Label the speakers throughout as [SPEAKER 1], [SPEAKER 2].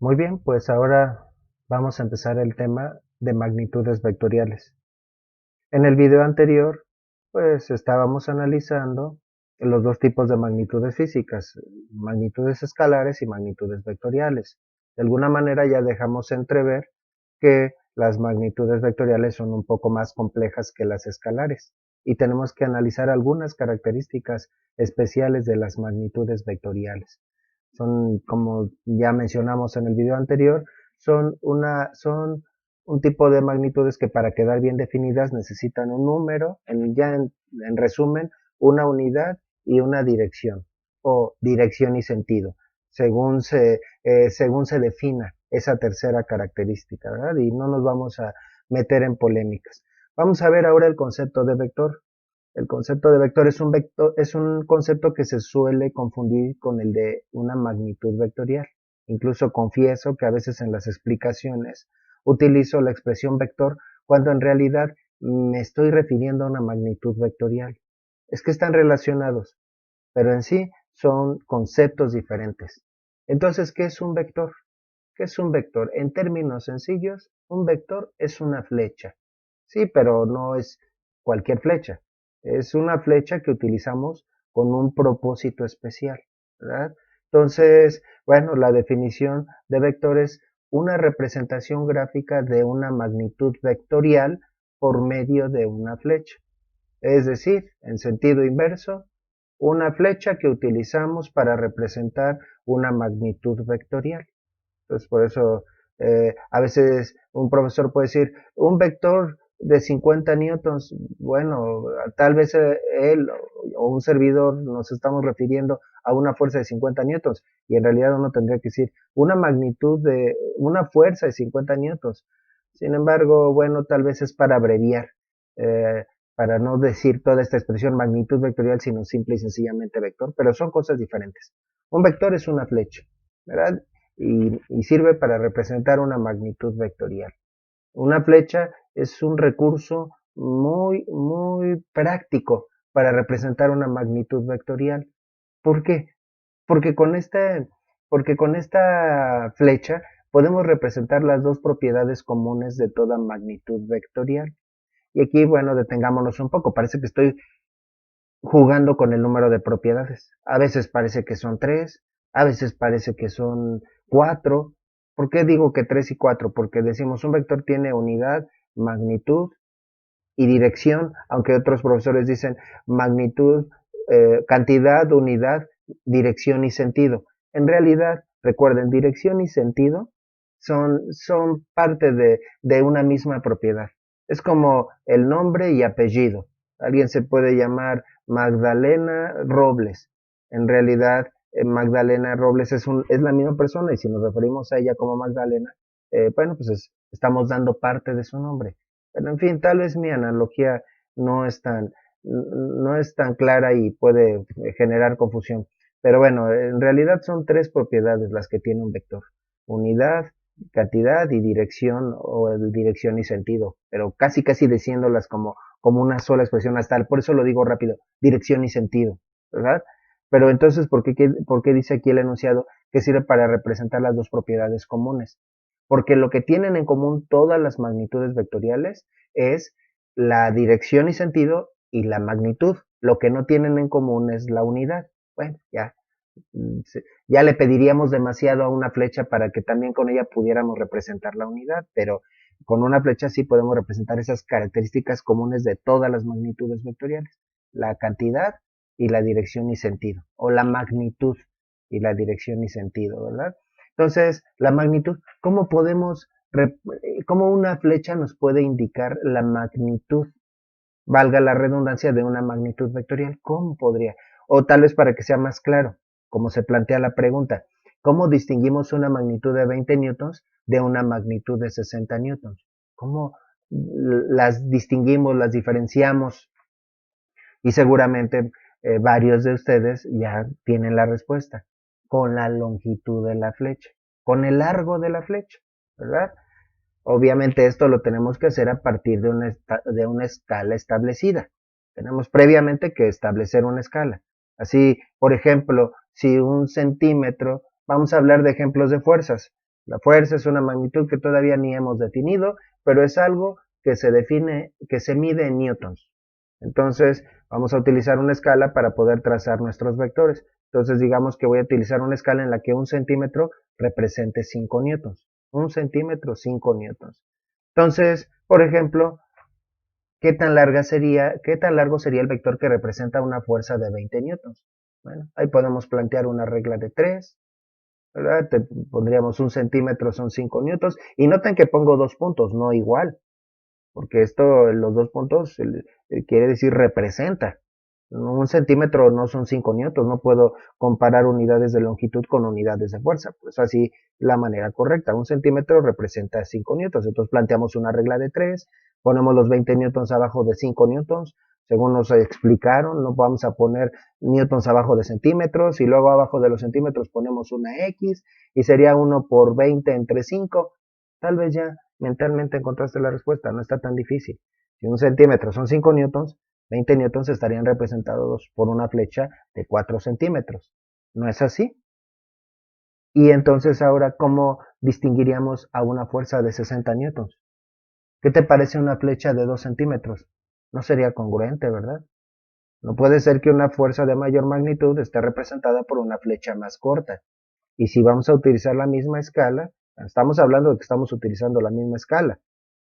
[SPEAKER 1] Muy bien, pues ahora vamos a empezar el tema de magnitudes vectoriales. En el video anterior, pues estábamos analizando los dos tipos de magnitudes físicas, magnitudes escalares y magnitudes vectoriales. De alguna manera ya dejamos entrever que las magnitudes vectoriales son un poco más complejas que las escalares y tenemos que analizar algunas características especiales de las magnitudes vectoriales. Son, como ya mencionamos en el video anterior, son un tipo de magnitudes que para quedar bien definidas necesitan un número, en resumen, una unidad y una dirección, o dirección y sentido, según se defina esa tercera característica, ¿verdad? Y no nos vamos a meter en polémicas. Vamos a ver ahora el concepto de vector. El concepto de vector es un concepto que se suele confundir con el de una magnitud vectorial. Incluso confieso que a veces en las explicaciones utilizo la expresión vector cuando en realidad me estoy refiriendo a una magnitud vectorial. Es que están relacionados, pero en sí son conceptos diferentes. Entonces, ¿qué es un vector? ¿Qué es un vector? En términos sencillos, un vector es una flecha. Sí, pero no es cualquier flecha. Es una flecha que utilizamos con un propósito especial, ¿verdad? Entonces, bueno, la definición de vector es una representación gráfica de una magnitud vectorial por medio de una flecha. Es decir, en sentido inverso, una flecha que utilizamos para representar una magnitud vectorial. Entonces, por eso a veces un profesor puede decir, un vector de 50 newtons, bueno, tal vez él o un servidor nos estamos refiriendo a una fuerza de 50 newtons y en realidad uno tendría que decir una fuerza de 50 newtons. Sin embargo, bueno, tal vez es para abreviar, eh, para no decir toda esta expresión magnitud vectorial, sino simple y sencillamente vector, pero son cosas diferentes. Un vector es una flecha, ¿verdad? Y sirve para representar una magnitud vectorial. Una flecha es un recurso muy práctico para representar una magnitud vectorial. ¿Por qué? Porque con, este, porque con esta flecha podemos representar las dos propiedades comunes de toda magnitud vectorial. Y aquí, bueno, detengámonos un poco. Parece que estoy jugando con el número de propiedades. A veces parece que son tres, a veces parece que son cuatro. ¿Por qué digo que tres y cuatro? Porque decimos un vector tiene unidad, magnitud y dirección, aunque otros profesores dicen magnitud, cantidad, unidad, dirección y sentido. En realidad, recuerden, dirección y sentido son parte de una misma propiedad. Es como el nombre y apellido. Alguien se puede llamar Magdalena Robles. En realidad, Magdalena Robles es la misma persona y si nos referimos a ella como Magdalena, bueno, pues estamos dando parte de su nombre. Pero en fin, tal vez mi analogía no es tan, no es tan clara y puede generar confusión. Pero bueno, en realidad son tres propiedades las que tiene un vector. Unidad, cantidad y dirección o dirección y sentido. Pero casi diciéndolas como una sola expresión hasta, por eso lo digo rápido, dirección y sentido, ¿verdad? Pero entonces, ¿por qué dice aquí el enunciado que sirve para representar las dos propiedades comunes? Porque lo que tienen en común todas las magnitudes vectoriales es la dirección y sentido y la magnitud. Lo que no tienen en común es la unidad. Bueno, ya le pediríamos demasiado a una flecha para que también con ella pudiéramos representar la unidad, pero con una flecha sí podemos representar esas características comunes de todas las magnitudes vectoriales. La cantidad y la dirección y sentido, o la magnitud y la dirección y sentido, ¿verdad? Entonces, la magnitud, cómo una flecha nos puede indicar la magnitud, valga la redundancia, de una magnitud vectorial? ¿Cómo podría? O tal vez para que sea más claro, como se plantea la pregunta, ¿cómo distinguimos una magnitud de 20 newtons de una magnitud de 60 newtons? ¿Cómo las distinguimos, las diferenciamos? Y seguramente varios de ustedes ya tienen la respuesta. Con la longitud de la flecha, con el largo de la flecha, ¿verdad? Obviamente esto lo tenemos que hacer a partir de una escala establecida. Tenemos previamente que establecer una escala. Así, por ejemplo, si un centímetro, vamos a hablar de ejemplos de fuerzas. La fuerza es una magnitud que todavía ni hemos definido, pero es algo que se define, que se mide en newtons. Entonces, vamos a utilizar una escala para poder trazar nuestros vectores. Entonces, digamos que voy a utilizar una escala en la que un centímetro represente 5 newtons. Un centímetro, 5 newtons. Entonces, por ejemplo, ¿qué tan largo sería el vector que representa una fuerza de 20 newtons? Bueno, ahí podemos plantear una regla de 3, ¿verdad? Pondríamos un centímetro son 5 newtons. Y noten que pongo 2 puntos, no igual, porque los 2 puntos quiere decir representa. Un centímetro no son 5 newtons, no puedo comparar unidades de longitud con unidades de fuerza, pues así la manera correcta. Un centímetro representa 5 newtons, entonces planteamos una regla de 3, ponemos los 20 newtons abajo de 5 newtons, según nos explicaron, no vamos a poner newtons abajo de centímetros y luego abajo de los centímetros ponemos una X y sería 1 por 20 entre 5. Tal vez ya mentalmente encontraste la respuesta, no está tan difícil. Si un centímetro son 5 newtons, 20 newtons estarían representados por una flecha de 4 centímetros. ¿No es así? Y entonces ahora, ¿cómo distinguiríamos a una fuerza de 60 newtons? ¿Qué te parece una flecha de 2 centímetros? No sería congruente, ¿verdad? No puede ser que una fuerza de mayor magnitud esté representada por una flecha más corta. Y si vamos a utilizar la misma escala, estamos hablando de que estamos utilizando la misma escala.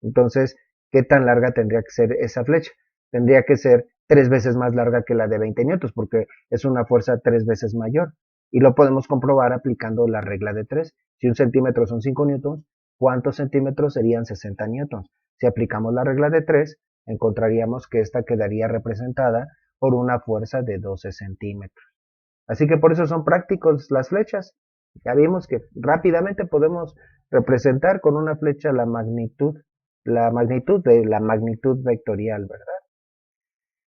[SPEAKER 1] Entonces, ¿qué tan larga tendría que ser esa flecha? Tendría que ser 3 veces más larga que la de 20 newtons, porque es una fuerza 3 veces mayor. Y lo podemos comprobar aplicando la regla de 3. Si un centímetro son 5 newtons, ¿cuántos centímetros serían 60 newtons? Si aplicamos la regla de 3, encontraríamos que esta quedaría representada por una fuerza de 12 centímetros. Así que por eso son prácticos las flechas. Ya vimos que rápidamente podemos representar con una flecha la magnitud de la magnitud vectorial, ¿verdad?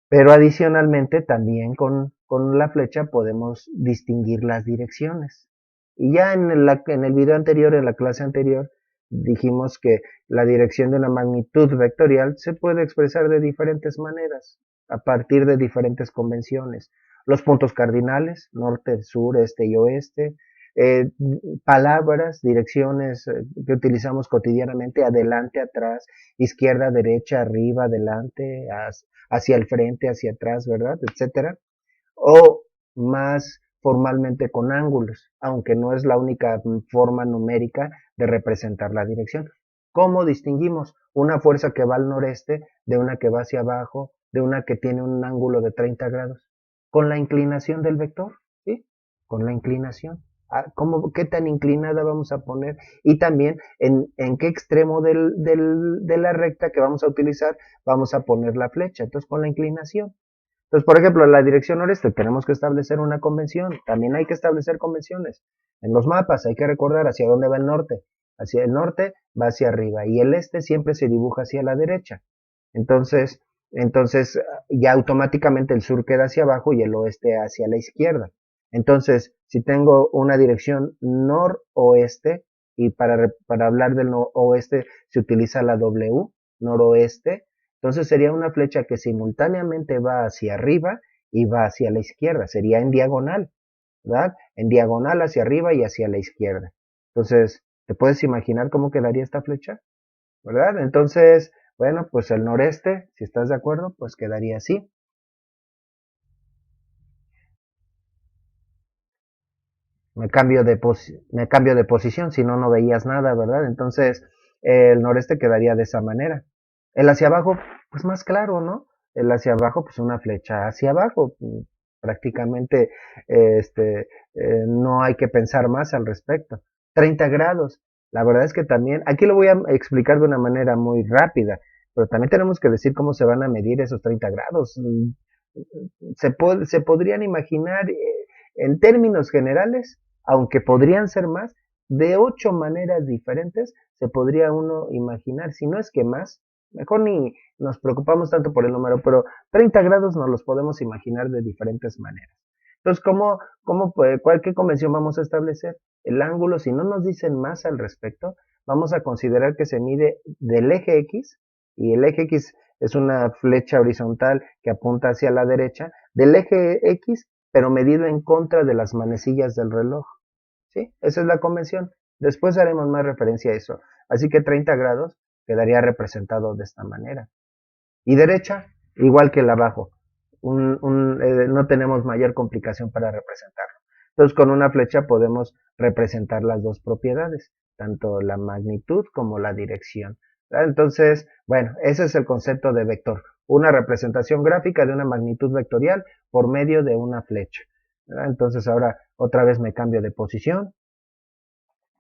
[SPEAKER 1] Pero adicionalmente también con la flecha podemos distinguir las direcciones. Y ya en el video anterior, en la clase anterior, dijimos que la dirección de una magnitud vectorial se puede expresar de diferentes maneras, a partir de diferentes convenciones. Los puntos cardinales, norte, sur, este y oeste, eh, palabras, direcciones que utilizamos cotidianamente, adelante, atrás, izquierda, derecha, arriba, adelante, hacia el frente, hacia atrás, ¿verdad? Etcétera. O más formalmente con ángulos, aunque no es la única forma numérica de representar la dirección. ¿Cómo distinguimos una fuerza que va al noreste de una que va hacia abajo, de una que tiene un ángulo de 30 grados? Con la inclinación del vector, ¿sí? Con la inclinación. ¿Qué tan inclinada vamos a poner? Y también en qué extremo de la recta que vamos a utilizar vamos a poner la flecha. Entonces, con la inclinación. Entonces, por ejemplo, en la dirección noreste tenemos que establecer una convención. También hay que establecer convenciones. En los mapas hay que recordar hacia dónde va el norte. Hacia el norte va hacia arriba y el este siempre se dibuja hacia la derecha. Entonces, entonces ya automáticamente el sur queda hacia abajo y el oeste hacia la izquierda. Entonces, si tengo una dirección noroeste, y para hablar del oeste se utiliza la W, noroeste, entonces sería una flecha que simultáneamente va hacia arriba y va hacia la izquierda, sería en diagonal, ¿verdad? En diagonal hacia arriba y hacia la izquierda. Entonces, ¿te puedes imaginar cómo quedaría esta flecha? ¿Verdad? Entonces, bueno, pues el noreste, si estás de acuerdo, pues quedaría así. Me cambio de posición, si no, no veías nada, ¿verdad? Entonces, el noreste quedaría de esa manera. El hacia abajo, pues más claro, ¿no? El hacia abajo, pues una flecha hacia abajo. Prácticamente, no hay que pensar más al respecto. 30 grados. La verdad es que también, aquí lo voy a explicar de una manera muy rápida, pero también tenemos que decir cómo se van a medir esos 30 grados. Se podrían imaginar en términos generales, aunque podrían ser más, de 8 maneras diferentes se podría uno imaginar, si no es que más, mejor ni nos preocupamos tanto por el número, pero 30 grados nos los podemos imaginar de diferentes maneras. Entonces, ¿qué convención vamos a establecer? El ángulo, si no nos dicen más al respecto, vamos a considerar que se mide del eje X, y el eje X es una flecha horizontal que apunta hacia la derecha, del eje X, pero medido en contra de las manecillas del reloj. ¿Sí? Esa es la convención. Después haremos más referencia a eso. Así que 30 grados quedaría representado de esta manera. Y derecha, igual que el abajo. No tenemos mayor complicación para representarlo. Entonces, con una flecha podemos representar las dos propiedades, tanto la magnitud como la dirección. ¿Verdad? Entonces, bueno, ese es el concepto de vector. Una representación gráfica de una magnitud vectorial por medio de una flecha. ¿Verdad? Entonces, ahora otra vez me cambio de posición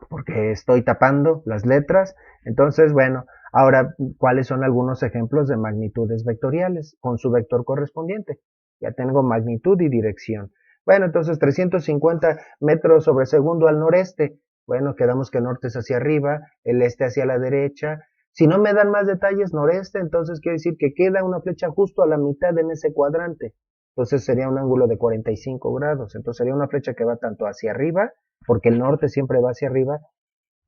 [SPEAKER 1] porque estoy tapando las letras. Entonces, bueno, ahora, ¿cuáles son algunos ejemplos de magnitudes vectoriales con su vector correspondiente? Ya tengo magnitud y dirección. Bueno, entonces 350 metros sobre segundo al noreste. Bueno, quedamos que el norte es hacia arriba, el este hacia la derecha. Si no me dan más detalles noreste, entonces quiere decir que queda una flecha justo a la mitad en ese cuadrante. Entonces sería un ángulo de 45 grados. Entonces sería una flecha que va tanto hacia arriba, porque el norte siempre va hacia arriba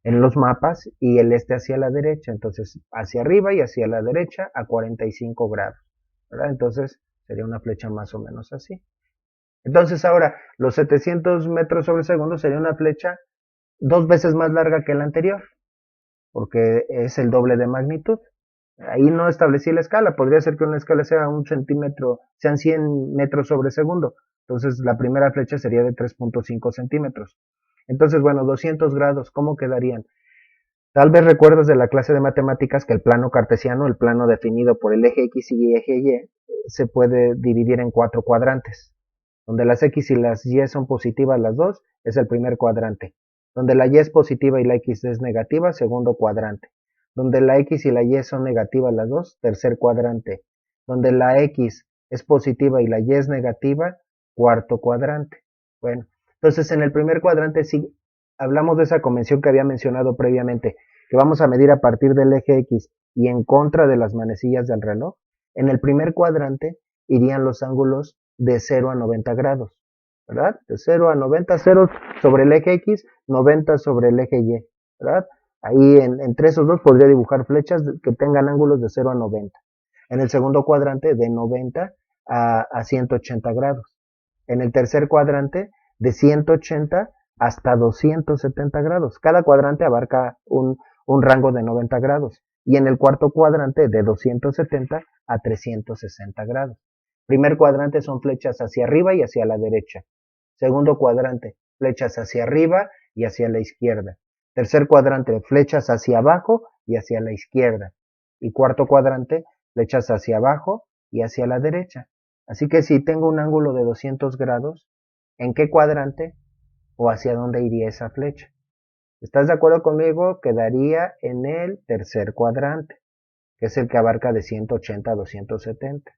[SPEAKER 1] en los mapas, y el este hacia la derecha. Entonces hacia arriba y hacia la derecha a 45 grados. ¿Verdad? Entonces sería una flecha más o menos así. Entonces ahora los 700 metros sobre segundo sería una flecha 2 veces más larga que la anterior, porque es el doble de magnitud. Ahí no establecí la escala, podría ser que una escala sea un centímetro, sean 100 metros sobre segundo. Entonces la primera flecha sería de 3.5 centímetros. Entonces, bueno, 200 grados, ¿cómo quedarían? Tal vez recuerdas de la clase de matemáticas que el plano cartesiano, el plano definido por el eje X y eje Y, se puede dividir en 4 cuadrantes. Donde las X y las Y son positivas las dos, es el primer cuadrante. Donde la Y es positiva y la X es negativa, segundo cuadrante. Donde la X y la Y son negativas las dos, tercer cuadrante. Donde la X es positiva y la Y es negativa, cuarto cuadrante. Bueno, entonces en el primer cuadrante sí hablamos de esa convención que había mencionado previamente, que vamos a medir a partir del eje X y en contra de las manecillas del reloj. En el primer cuadrante irían los ángulos de 0 a 90 grados, ¿verdad? De 0 a 90, 0 sobre el eje X, 90 sobre el eje Y, ¿verdad? Ahí entre esos dos podría dibujar flechas que tengan ángulos de 0 a 90. En el segundo cuadrante de 90 a 180 grados. En el tercer cuadrante de 180 hasta 270 grados. Cada cuadrante abarca un rango de 90 grados. Y en el cuarto cuadrante de 270 a 360 grados. Primer cuadrante son flechas hacia arriba y hacia la derecha. Segundo cuadrante, flechas hacia arriba y hacia la izquierda. Tercer cuadrante, flechas hacia abajo y hacia la izquierda. Y cuarto cuadrante, flechas hacia abajo y hacia la derecha. Así que si tengo un ángulo de 200 grados, ¿en qué cuadrante o hacia dónde iría esa flecha? ¿Estás de acuerdo conmigo? Quedaría en el tercer cuadrante, que es el que abarca de 180 a 270.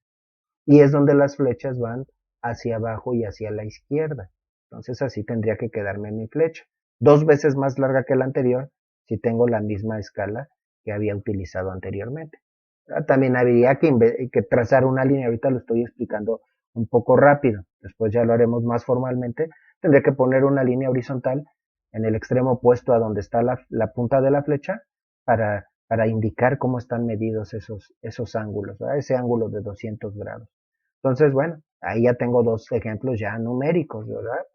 [SPEAKER 1] Y es donde las flechas van hacia abajo y hacia la izquierda. Entonces así tendría que quedarme mi flecha. 2 veces más larga que la anterior si tengo la misma escala que había utilizado anteriormente. También habría que trazar una línea, ahorita lo estoy explicando un poco rápido, después ya lo haremos más formalmente. Tendría que poner una línea horizontal en el extremo opuesto a donde está la punta de la flecha para indicar cómo están medidos esos ángulos, ¿verdad? Ese ángulo de 200 grados. Entonces, bueno, ahí ya tengo dos ejemplos ya numéricos, ¿verdad?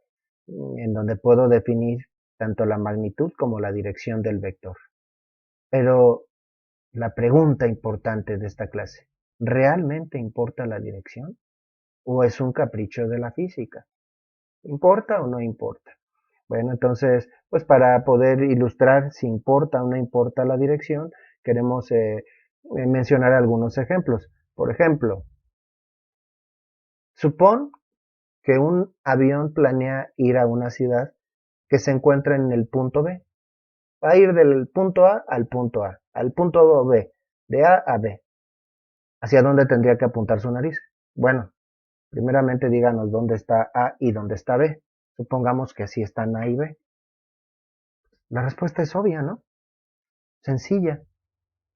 [SPEAKER 1] En donde puedo definir tanto la magnitud como la dirección del vector. Pero la pregunta importante de esta clase, ¿realmente importa la dirección? ¿O es un capricho de la física? ¿Importa o no importa? Bueno, entonces, pues para poder ilustrar si importa o no importa la dirección, queremos mencionar algunos ejemplos. Por ejemplo, supón que un avión planea ir a una ciudad que se encuentra en el punto B. Va a ir del punto A al punto A, al punto B, de A a B. ¿Hacia dónde tendría que apuntar su nariz? Bueno, primeramente díganos dónde está A y dónde está B. Supongamos que sí están A y B. La respuesta es obvia, ¿no? Sencilla.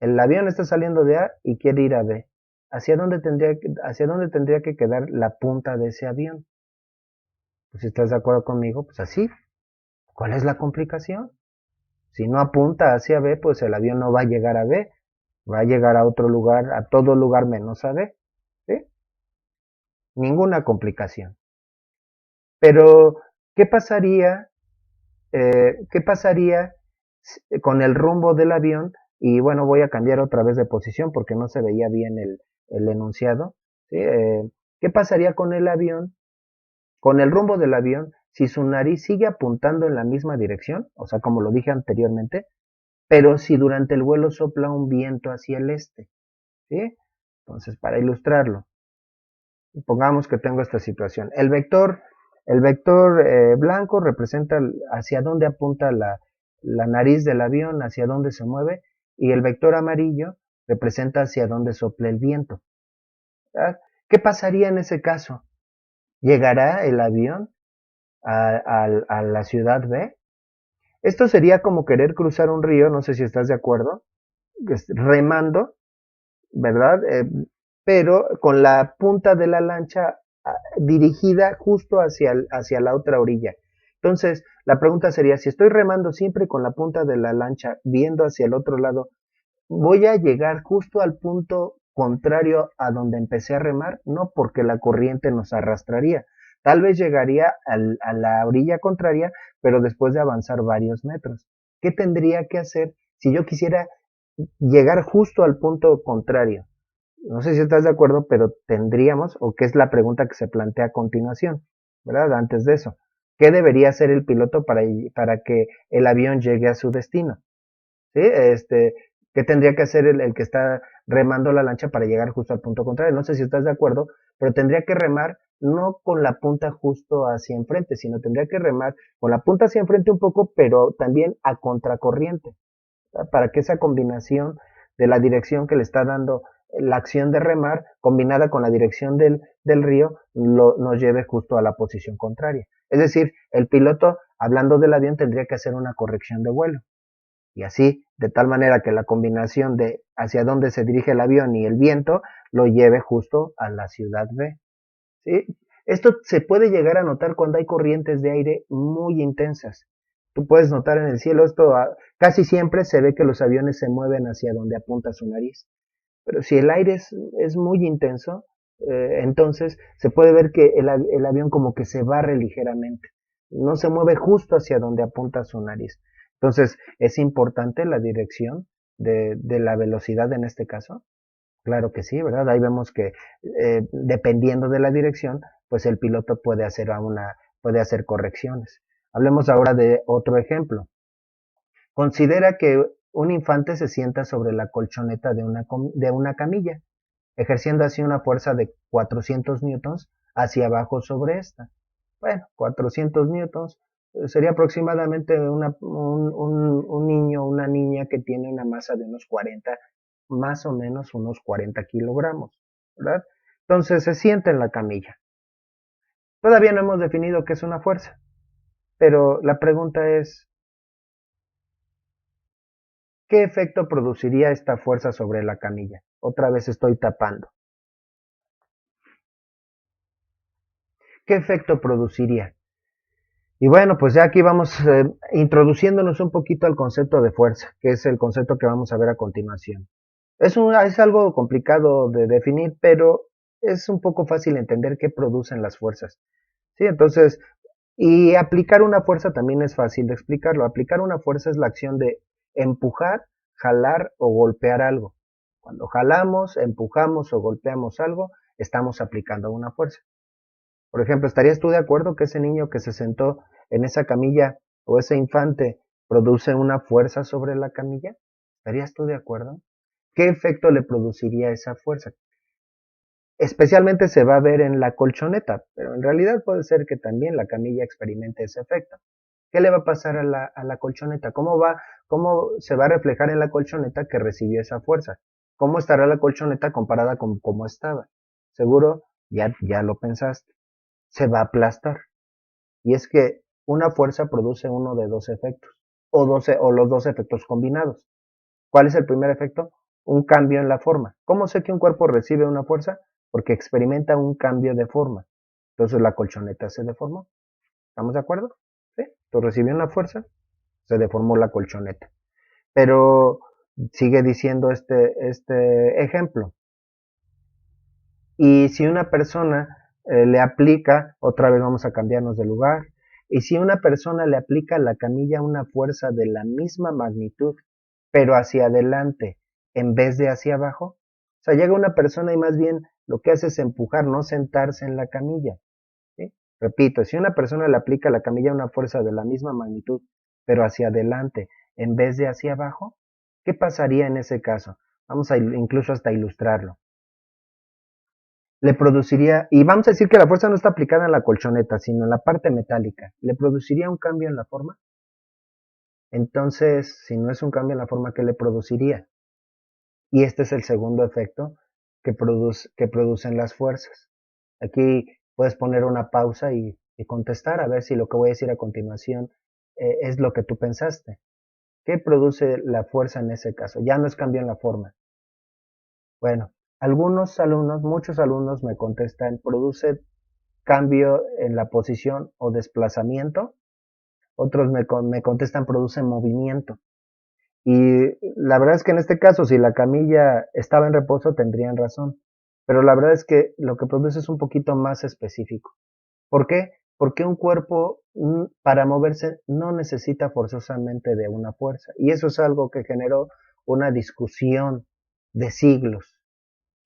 [SPEAKER 1] El avión está saliendo de A y quiere ir a B. Hacia dónde tendría que quedar la punta de ese avión? Pues si estás de acuerdo conmigo, pues así. ¿Cuál es la complicación? Si no apunta hacia B, pues el avión no va a llegar a B, va a llegar a otro lugar, a todo lugar menos a B. ¿Sí? Ninguna complicación. Pero, ¿qué pasaría con el rumbo del avión, y bueno, voy a cambiar otra vez de posición porque no se veía bien el enunciado. ¿Sí? ¿Qué pasaría con el avión, con el rumbo del avión, si su nariz sigue apuntando en la misma dirección? O sea, como lo dije anteriormente, pero si durante el vuelo sopla un viento hacia el este. ¿Sí? Entonces, para ilustrarlo, pongamos que tengo esta situación. El vector blanco representa hacia dónde apunta la nariz del avión, hacia dónde se mueve, y el vector amarillo representa hacia dónde sopla el viento. ¿Verdad? ¿Qué pasaría en ese caso? ¿Llegará el avión a la ciudad B? Esto sería como querer cruzar un río, no sé si estás de acuerdo, remando, ¿verdad? Pero con la punta de la lancha dirigida justo hacia la otra orilla. Entonces, la pregunta sería, si estoy remando siempre con la punta de la lancha viendo hacia el otro lado, ¿voy a llegar justo al punto contrario a donde empecé a remar? No, porque la corriente nos arrastraría. Tal vez llegaría a la orilla contraria, pero después de avanzar varios metros. ¿Qué tendría que hacer si yo quisiera llegar justo al punto contrario? No sé si estás de acuerdo, pero tendríamos, o qué es la pregunta que se plantea a continuación, ¿verdad? Antes de eso, ¿qué debería hacer el piloto para que el avión llegue a su destino? ¿Sí? ¿Qué tendría que hacer el que está remando la lancha para llegar justo al punto contrario? No sé si estás de acuerdo, pero tendría que remar no con la punta justo hacia enfrente, sino tendría que remar con la punta hacia enfrente un poco, pero también a contracorriente, para que esa combinación de la dirección que le está dando la acción de remar, combinada con la dirección del río, nos lleve justo a la posición contraria. Es decir, el piloto, hablando del avión, tendría que hacer una corrección de vuelo. Y así, de tal manera que la combinación de hacia dónde se dirige el avión y el viento lo lleve justo a la ciudad B. ¿Sí? Esto se puede llegar a notar cuando hay corrientes de aire muy intensas. Tú puedes notar en el cielo esto, casi siempre se ve que los aviones se mueven hacia donde apunta su nariz. Pero si el aire es muy intenso, entonces se puede ver que el avión como que se barre ligeramente. No se mueve justo hacia donde apunta su nariz. Entonces, ¿es importante la dirección de la velocidad en este caso? Claro que sí, ¿verdad? Ahí vemos que dependiendo de la dirección, pues el piloto puede hacer correcciones. Hablemos ahora de otro ejemplo. Considera que un infante se sienta sobre la colchoneta de una camilla, ejerciendo así una fuerza de 400 newtons hacia abajo sobre esta. Bueno, 400 newtons sería aproximadamente un niño o una niña que tiene una masa de unos 40, más o menos unos 40 kilogramos, ¿verdad? Entonces se sienta en la camilla. Todavía no hemos definido qué es una fuerza, pero la pregunta es, ¿qué efecto produciría esta fuerza sobre la camilla? Otra vez estoy tapando. ¿Qué efecto produciría? Y bueno, pues ya aquí vamos introduciéndonos un poquito al concepto de fuerza, que es el concepto que vamos a ver a continuación. Es algo complicado de definir, pero es un poco fácil entender qué producen las fuerzas. ¿Sí? Entonces, y aplicar una fuerza también es fácil de explicarlo. Aplicar una fuerza es la acción de empujar, jalar o golpear algo. Cuando jalamos, empujamos o golpeamos algo, estamos aplicando una fuerza. Por ejemplo, ¿estarías tú de acuerdo que ese niño que se sentó en esa camilla o ese infante produce una fuerza sobre la camilla? ¿Estarías tú de acuerdo? ¿Qué efecto le produciría esa fuerza? Especialmente se va a ver en la colchoneta, pero en realidad puede ser que también la camilla experimente ese efecto. ¿Qué le va a pasar a la colchoneta? ¿Cómo se va a reflejar en la colchoneta que recibió esa fuerza? ¿Cómo estará la colchoneta comparada con cómo estaba? Seguro ya lo pensaste. Se va a aplastar. Y es que una fuerza produce uno de dos efectos, o los dos efectos combinados. ¿Cuál es el primer efecto? Un cambio en la forma. ¿Cómo sé que un cuerpo recibe una fuerza? Porque experimenta un cambio de forma. Entonces la colchoneta se deformó. ¿Estamos de acuerdo? ¿Sí? Tú recibió una fuerza, se deformó la colchoneta. Pero sigue diciendo este ejemplo. Y si una persona le aplica, otra vez vamos a cambiarnos de lugar, Y si una persona le aplica a la camilla una fuerza de la misma magnitud, pero hacia adelante en vez de hacia abajo, o sea, llega una persona y más bien lo que hace es empujar, no sentarse en la camilla. ¿Sí? Repito, si una persona le aplica a la camilla una fuerza de la misma magnitud, pero hacia adelante en vez de hacia abajo, ¿qué pasaría en ese caso? Vamos a incluso hasta ilustrarlo. Le produciría, y vamos a decir que la fuerza no está aplicada en la colchoneta, sino en la parte metálica, ¿le produciría un cambio en la forma? Entonces, si no es un cambio en la forma, ¿qué le produciría? Y este es el segundo efecto que producen las fuerzas. Aquí puedes poner una pausa y contestar a ver si lo que voy a decir a continuación es lo que tú pensaste. ¿Qué produce la fuerza en ese caso? Ya no es cambio en la forma. Bueno, algunos alumnos, muchos alumnos me contestan, produce cambio en la posición o desplazamiento. Otros me contestan, produce movimiento. Y la verdad es que en este caso, si la camilla estaba en reposo, tendrían razón. Pero la verdad es que lo que produce es un poquito más específico. ¿Por qué? Porque un cuerpo para moverse no necesita forzosamente de una fuerza. Y eso es algo que generó una discusión de siglos.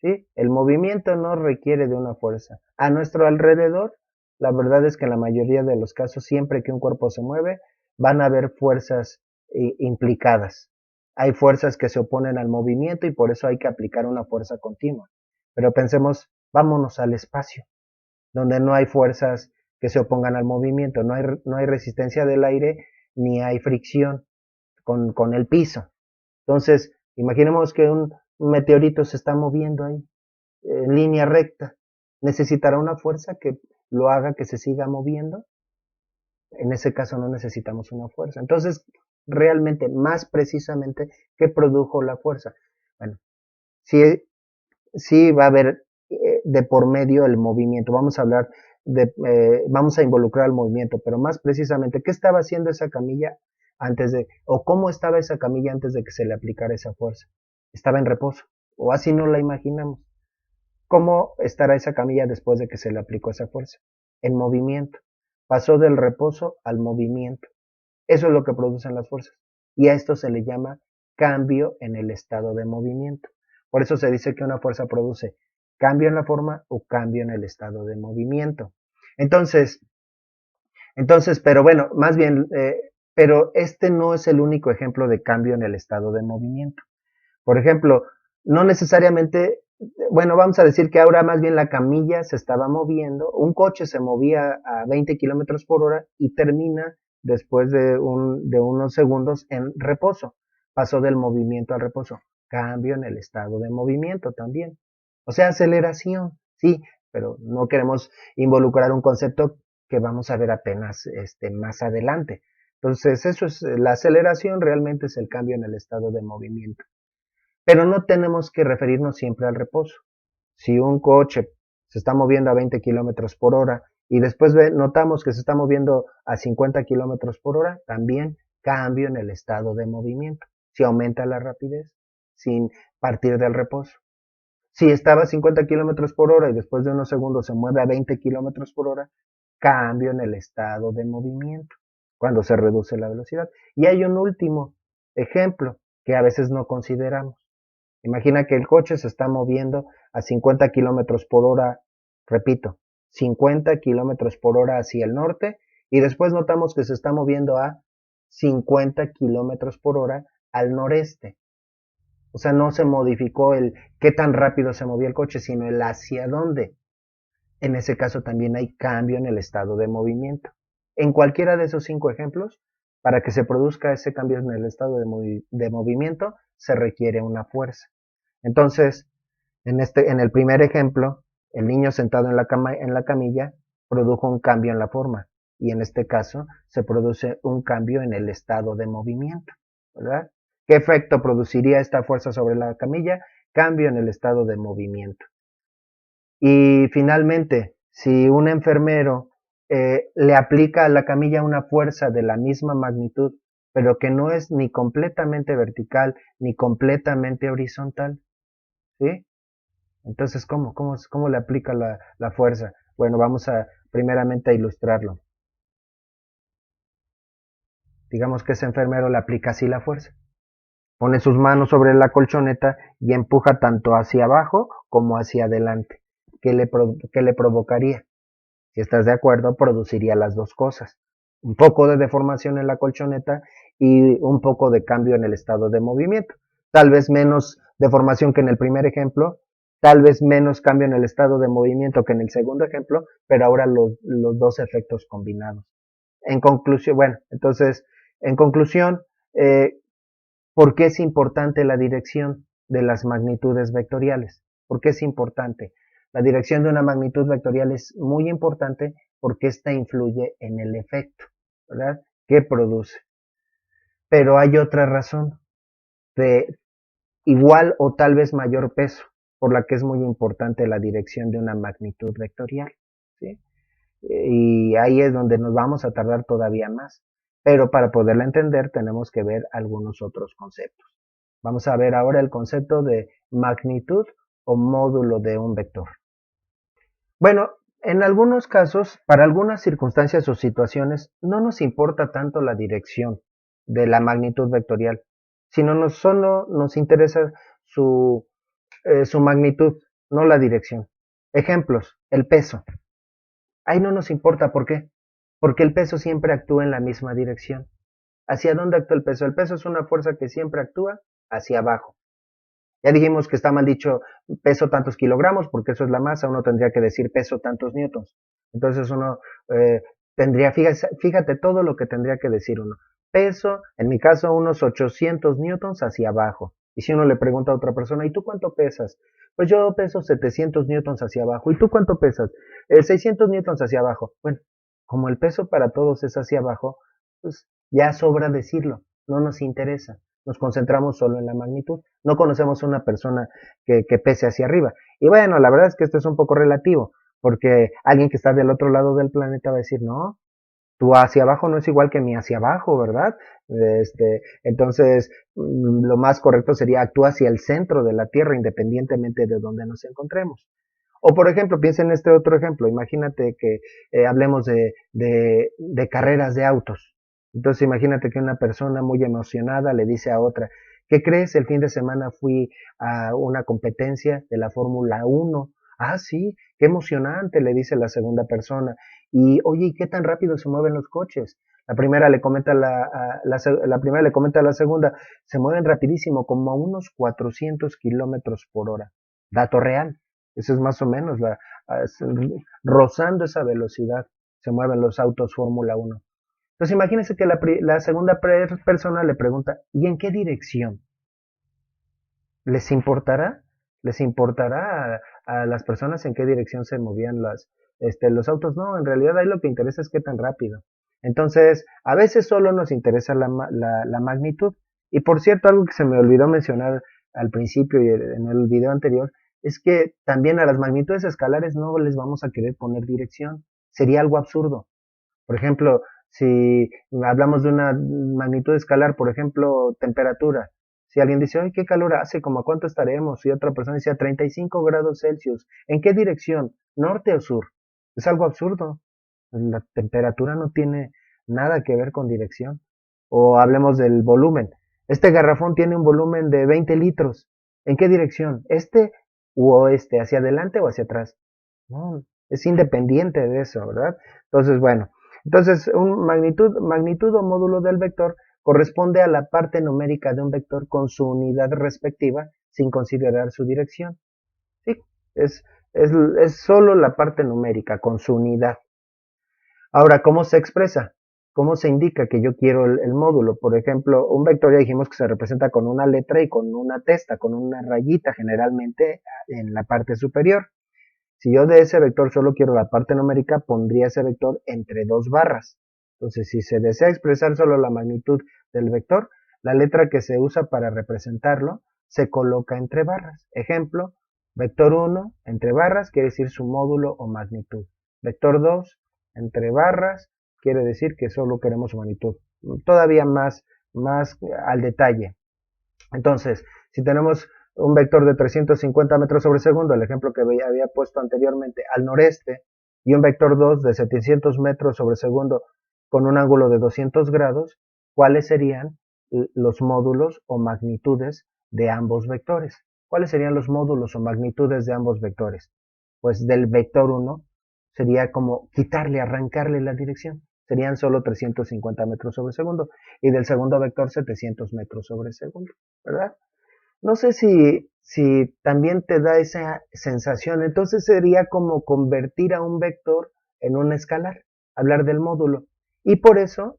[SPEAKER 1] ¿Sí? El movimiento no requiere de una fuerza. A nuestro alrededor, la verdad es que en la mayoría de los casos, siempre que un cuerpo se mueve, van a haber fuerzas implicadas. Hay fuerzas que se oponen al movimiento y por eso hay que aplicar una fuerza continua. Pero pensemos, vámonos al espacio, donde no hay fuerzas que se opongan al movimiento, no hay resistencia del aire ni hay fricción con el piso. Entonces, imaginemos que un meteorito se está moviendo ahí en línea recta. ¿Necesitará una fuerza que lo haga que se siga moviendo? En ese caso no necesitamos una fuerza. Entonces, realmente, más precisamente, ¿qué produjo la fuerza? Bueno, sí, sí va a haber de por medio el movimiento. Vamos a hablar vamos a involucrar el movimiento, pero más precisamente, ¿qué estaba haciendo esa camilla antes de, o cómo estaba esa camilla antes de que se le aplicara esa fuerza? Estaba en reposo, o así no la imaginamos. ¿Cómo estará esa camilla después de que se le aplicó esa fuerza? En movimiento. Pasó del reposo al movimiento. Eso es lo que producen las fuerzas. Y a esto se le llama cambio en el estado de movimiento. Por eso se dice que una fuerza produce cambio en la forma o cambio en el estado de movimiento. Entonces, pero bueno, más bien, pero este no es el único ejemplo de cambio en el estado de movimiento. Por ejemplo, no necesariamente, bueno, vamos a decir que ahora más bien la camilla se estaba moviendo, un coche se movía a 20 kilómetros por hora y termina después de unos segundos en reposo. Pasó del movimiento al reposo. Cambio en el estado de movimiento también. O sea, aceleración, sí, pero no queremos involucrar un concepto que vamos a ver apenas más adelante. Entonces, eso es la aceleración, realmente es el cambio en el estado de movimiento. Pero no tenemos que referirnos siempre al reposo. Si un coche se está moviendo a 20 kilómetros por hora y después notamos que se está moviendo a 50 kilómetros por hora, también cambio en el estado de movimiento. Si aumenta la rapidez sin partir del reposo. Si estaba a 50 kilómetros por hora y después de unos segundos se mueve a 20 kilómetros por hora, cambio en el estado de movimiento, cuando se reduce la velocidad. Y hay un último ejemplo que a veces no consideramos. Imagina que el coche se está moviendo a 50 kilómetros por hora, repito, 50 kilómetros por hora hacia el norte y después notamos que se está moviendo a 50 kilómetros por hora al noreste. O sea, no se modificó el qué tan rápido se movía el coche, sino el hacia dónde. En ese caso también hay cambio en el estado de movimiento. En cualquiera de esos 5 ejemplos, para que se produzca ese cambio en el estado de movimiento, se requiere una fuerza. Entonces, en el primer ejemplo, el niño sentado en la camilla produjo un cambio en la forma y en este caso se produce un cambio en el estado de movimiento, ¿verdad? ¿Qué efecto produciría esta fuerza sobre la camilla? Cambio en el estado de movimiento. Y finalmente, si un enfermero le aplica a la camilla una fuerza de la misma magnitud, pero que no es ni completamente vertical ni completamente horizontal, ¿sí? Entonces, ¿cómo le aplica la fuerza? Bueno, vamos a primeramente a ilustrarlo. Digamos que ese enfermero le aplica así la fuerza. Pone sus manos sobre la colchoneta y empuja tanto hacia abajo como hacia adelante. ¿Qué le provocaría? Si estás de acuerdo, produciría las dos cosas. Un poco de deformación en la colchoneta y un poco de cambio en el estado de movimiento. Tal vez menos deformación que en el primer ejemplo, tal vez menos cambio en el estado de movimiento que en el segundo ejemplo, pero ahora los dos efectos combinados. En conclusión, bueno, entonces, en conclusión, ¿por qué es importante la dirección de las magnitudes vectoriales? ¿Por qué es importante? La dirección de una magnitud vectorial es muy importante porque ésta influye en el efecto, ¿verdad? Que produce. Pero hay otra razón de igual o tal vez mayor peso por la que es muy importante la dirección de una magnitud vectorial, ¿sí? Y ahí es donde nos vamos a tardar todavía más. Pero para poderla entender tenemos que ver algunos otros conceptos. Vamos a ver ahora el concepto de magnitud o módulo de un vector. Bueno, en algunos casos, para algunas circunstancias o situaciones, no nos importa tanto la dirección de la magnitud vectorial, sino solo nos interesa su magnitud, no la dirección. Ejemplos, el peso. Ahí no nos importa, ¿por qué? Porque el peso siempre actúa en la misma dirección. ¿Hacia dónde actúa el peso? El peso es una fuerza que siempre actúa hacia abajo. Ya dijimos que está mal dicho peso tantos kilogramos, porque eso es la masa, uno tendría que decir peso tantos newtons. Entonces uno tendría, fíjate todo lo que tendría que decir uno. Peso, en mi caso, unos 800 newtons hacia abajo. Y si uno le pregunta a otra persona, ¿y tú cuánto pesas? Pues yo peso 700 newtons hacia abajo. ¿Y tú cuánto pesas? 600 newtons hacia abajo. Bueno, como el peso para todos es hacia abajo, pues ya sobra decirlo, no nos interesa. Nos concentramos solo en la magnitud. No conocemos una persona que pese hacia arriba. Y bueno, la verdad es que esto es un poco relativo, porque alguien que está del otro lado del planeta va a decir, no, tu hacia abajo no es igual que mi hacia abajo, ¿verdad? Entonces, lo más correcto sería actúa hacia el centro de la Tierra, independientemente de donde nos encontremos. O por ejemplo, piensa en este otro ejemplo, imagínate que hablemos de carreras de autos. Entonces imagínate que una persona muy emocionada le dice a otra, ¿qué crees? El fin de semana fui a una competencia de la Fórmula 1. Ah, sí, qué emocionante, le dice la segunda persona. Y oye, ¿y qué tan rápido se mueven los coches? La primera le comenta la primera le comenta a la segunda, se mueven rapidísimo, como a unos 400 kilómetros por hora. Dato real. Eso es más o menos, rozando esa velocidad se mueven los autos Fórmula 1. Entonces imagínense que la segunda persona le pregunta, ¿y en qué dirección? ¿Les importará? ¿Les importará a las personas en qué dirección se movían los autos? No, en realidad ahí lo que interesa es qué tan rápido. Entonces, a veces solo nos interesa la magnitud. Y por cierto, algo que se me olvidó mencionar al principio y en el video anterior, es que también a las magnitudes escalares no les vamos a querer poner dirección. Sería algo absurdo. Por ejemplo, si hablamos de una magnitud escalar, por ejemplo, temperatura. Si alguien dice, ¡ay, qué calor hace! ¿Cómo a cuánto estaremos? Y otra persona dice, a 35 grados Celsius. ¿En qué dirección? ¿Norte o sur? Es algo absurdo. La temperatura no tiene nada que ver con dirección. O hablemos del volumen. Este garrafón tiene un volumen de 20 litros. ¿En qué dirección? ¿Este u oeste? ¿Hacia adelante o hacia atrás? No, es independiente de eso, ¿verdad? Entonces, bueno. Entonces, magnitud o módulo del vector corresponde a la parte numérica de un vector con su unidad respectiva sin considerar su dirección. Sí, es, es solo la parte numérica con su unidad. Ahora, ¿cómo se expresa? ¿Cómo se indica que yo quiero el módulo? Por ejemplo, un vector ya dijimos que se representa con una letra y con una testa, con una rayita generalmente en la parte superior. Si yo de ese vector solo quiero la parte numérica, pondría ese vector entre dos barras. Entonces, si se desea expresar solo la magnitud del vector, la letra que se usa para representarlo se coloca entre barras. Ejemplo, vector 1 entre barras quiere decir su módulo o magnitud. Vector 2 entre barras quiere decir que solo queremos su magnitud. Todavía más al detalle. Entonces, si tenemos un vector de 350 metros sobre segundo, el ejemplo que había puesto anteriormente, al noreste, y un vector 2 de 700 metros sobre segundo con un ángulo de 200 grados, cuáles serían los módulos o magnitudes de ambos vectores. ¿Cuáles serían los módulos o magnitudes de ambos vectores? Pues del vector 1 sería como quitarle, arrancarle la dirección. Serían solo 350 metros sobre segundo. Y del segundo vector 700 metros sobre segundo, ¿verdad? No sé si también te da esa sensación. Entonces sería como convertir a un vector en un escalar, hablar del módulo. Y por eso,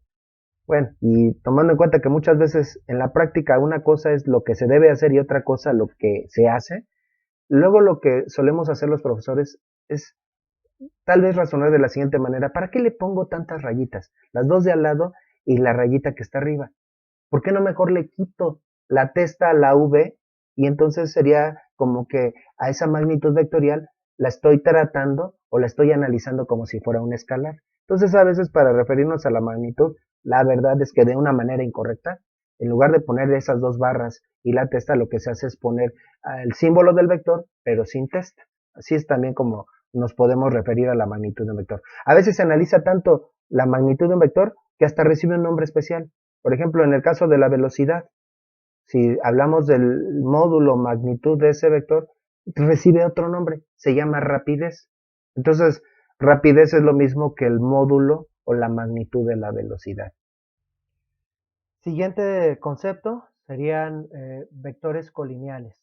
[SPEAKER 1] bueno, y tomando en cuenta que muchas veces en la práctica una cosa es lo que se debe hacer y otra cosa lo que se hace, luego lo que solemos hacer los profesores es tal vez razonar de la siguiente manera: ¿para qué le pongo tantas rayitas? Las dos de al lado y la rayita que está arriba. ¿Por qué no mejor le quito la testa a la V y entonces sería como que a esa magnitud vectorial la estoy tratando o la estoy analizando como si fuera un escalar? Entonces a veces para referirnos a la magnitud, la verdad es que de una manera incorrecta, en lugar de poner esas dos barras y la testa, lo que se hace es poner el símbolo del vector, pero sin testa. Así es también como nos podemos referir a la magnitud de un vector. A veces se analiza tanto la magnitud de un vector que hasta recibe un nombre especial. Por ejemplo, en el caso de la velocidad, si hablamos del módulo magnitud de ese vector, recibe otro nombre, se llama rapidez. Entonces, rapidez es lo mismo que el módulo o la magnitud de la velocidad. Siguiente concepto serían vectores colineales.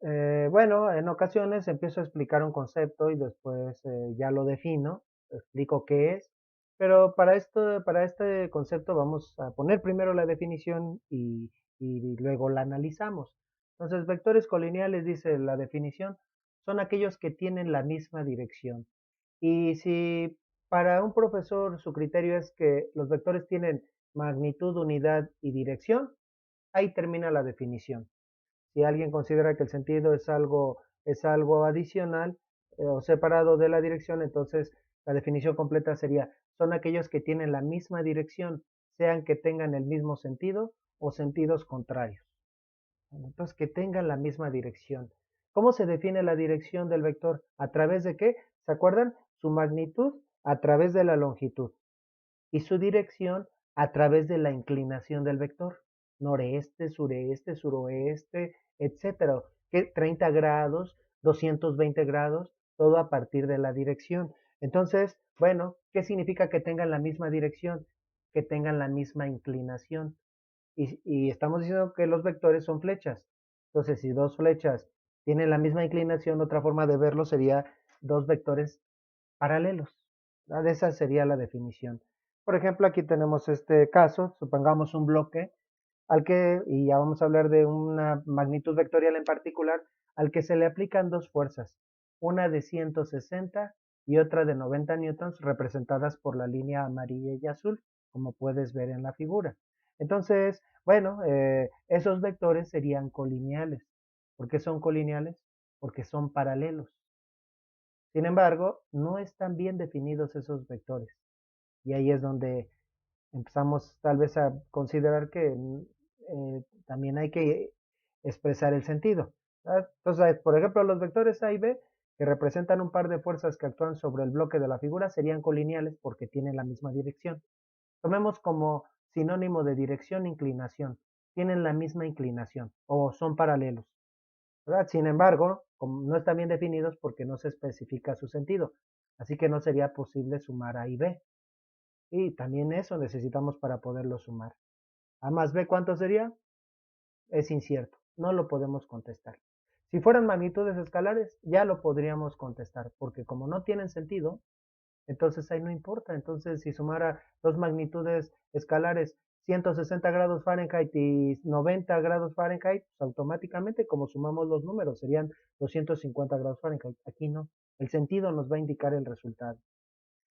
[SPEAKER 1] Bueno, en ocasiones empiezo a explicar un concepto y después ya lo defino, explico qué es, pero para este concepto vamos a poner primero la definición y luego la analizamos. Entonces, vectores colineales, dice la definición, son aquellos que tienen la misma dirección. Y si para un profesor su criterio es que los vectores tienen magnitud, unidad y dirección, ahí termina la definición. Si alguien considera que el sentido es algo adicional o separado de la dirección, entonces la definición completa sería: son aquellos que tienen la misma dirección, sean que tengan el mismo sentido o sentidos contrarios. Entonces, que tengan la misma dirección. ¿Cómo se define la dirección del vector? ¿A través de qué? ¿Se acuerdan? Su magnitud a través de la longitud y su dirección a través de la inclinación del vector. Noreste, sureste, suroeste, etcétera. 30 grados, 220 grados, todo a partir de la dirección. Entonces, bueno, ¿qué significa que tengan la misma dirección? Que tengan la misma inclinación. Y estamos diciendo que los vectores son flechas. Entonces, si dos flechas tienen la misma inclinación, otra forma de verlo sería dos vectores paralelos. ¿Verdad? Esa sería la definición. Por ejemplo, aquí tenemos este caso, supongamos un bloque y ya vamos a hablar de una magnitud vectorial en particular, al que se le aplican dos fuerzas, una de 160 y otra de 90 newtons, representadas por la línea amarilla y azul, como puedes ver en la figura. Entonces, bueno, esos vectores serían colineales. ¿Por qué son colineales? Porque son paralelos. Sin embargo, no están bien definidos esos vectores. Y ahí es donde empezamos tal vez a considerar que también hay que expresar el sentido. ¿Verdad? Entonces, por ejemplo, los vectores A y B, que representan un par de fuerzas que actúan sobre el bloque de la figura, serían colineales porque tienen la misma dirección. Tomemos como sinónimo de dirección inclinación. Tienen la misma inclinación o son paralelos. ¿Verdad? Sin embargo, como no están bien definidos porque no se especifica su sentido. Así que no sería posible sumar A y B. Y también eso necesitamos para poderlo sumar. A más B, ¿cuánto sería? Es incierto, no lo podemos contestar. Si fueran magnitudes escalares, ya lo podríamos contestar, porque como no tienen sentido, entonces ahí no importa. Entonces, si sumara dos magnitudes escalares, 160 grados Fahrenheit y 90 grados Fahrenheit, pues automáticamente, como sumamos los números, serían 250 grados Fahrenheit. Aquí no. El sentido nos va a indicar el resultado.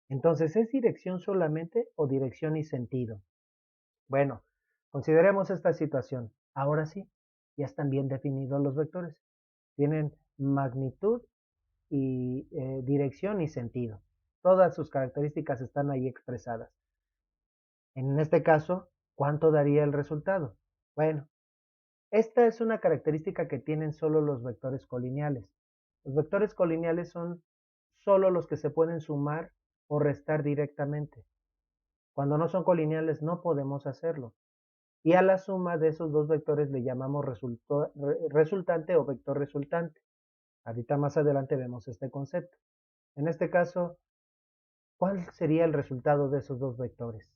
[SPEAKER 1] Entonces, ¿es dirección solamente o dirección y sentido? Bueno, consideremos esta situación. Ahora sí, ya están bien definidos los vectores. Tienen magnitud y dirección y sentido. Todas sus características están ahí expresadas. En este caso, ¿cuánto daría el resultado? Bueno, esta es una característica que tienen solo los vectores colineales. Los vectores colineales son solo los que se pueden sumar o restar directamente. Cuando no son colineales no podemos hacerlo. y a la suma de esos dos vectores le llamamos resultante o vector resultante. Ahorita más adelante vemos este concepto. En este caso, ¿cuál sería el resultado de esos dos vectores?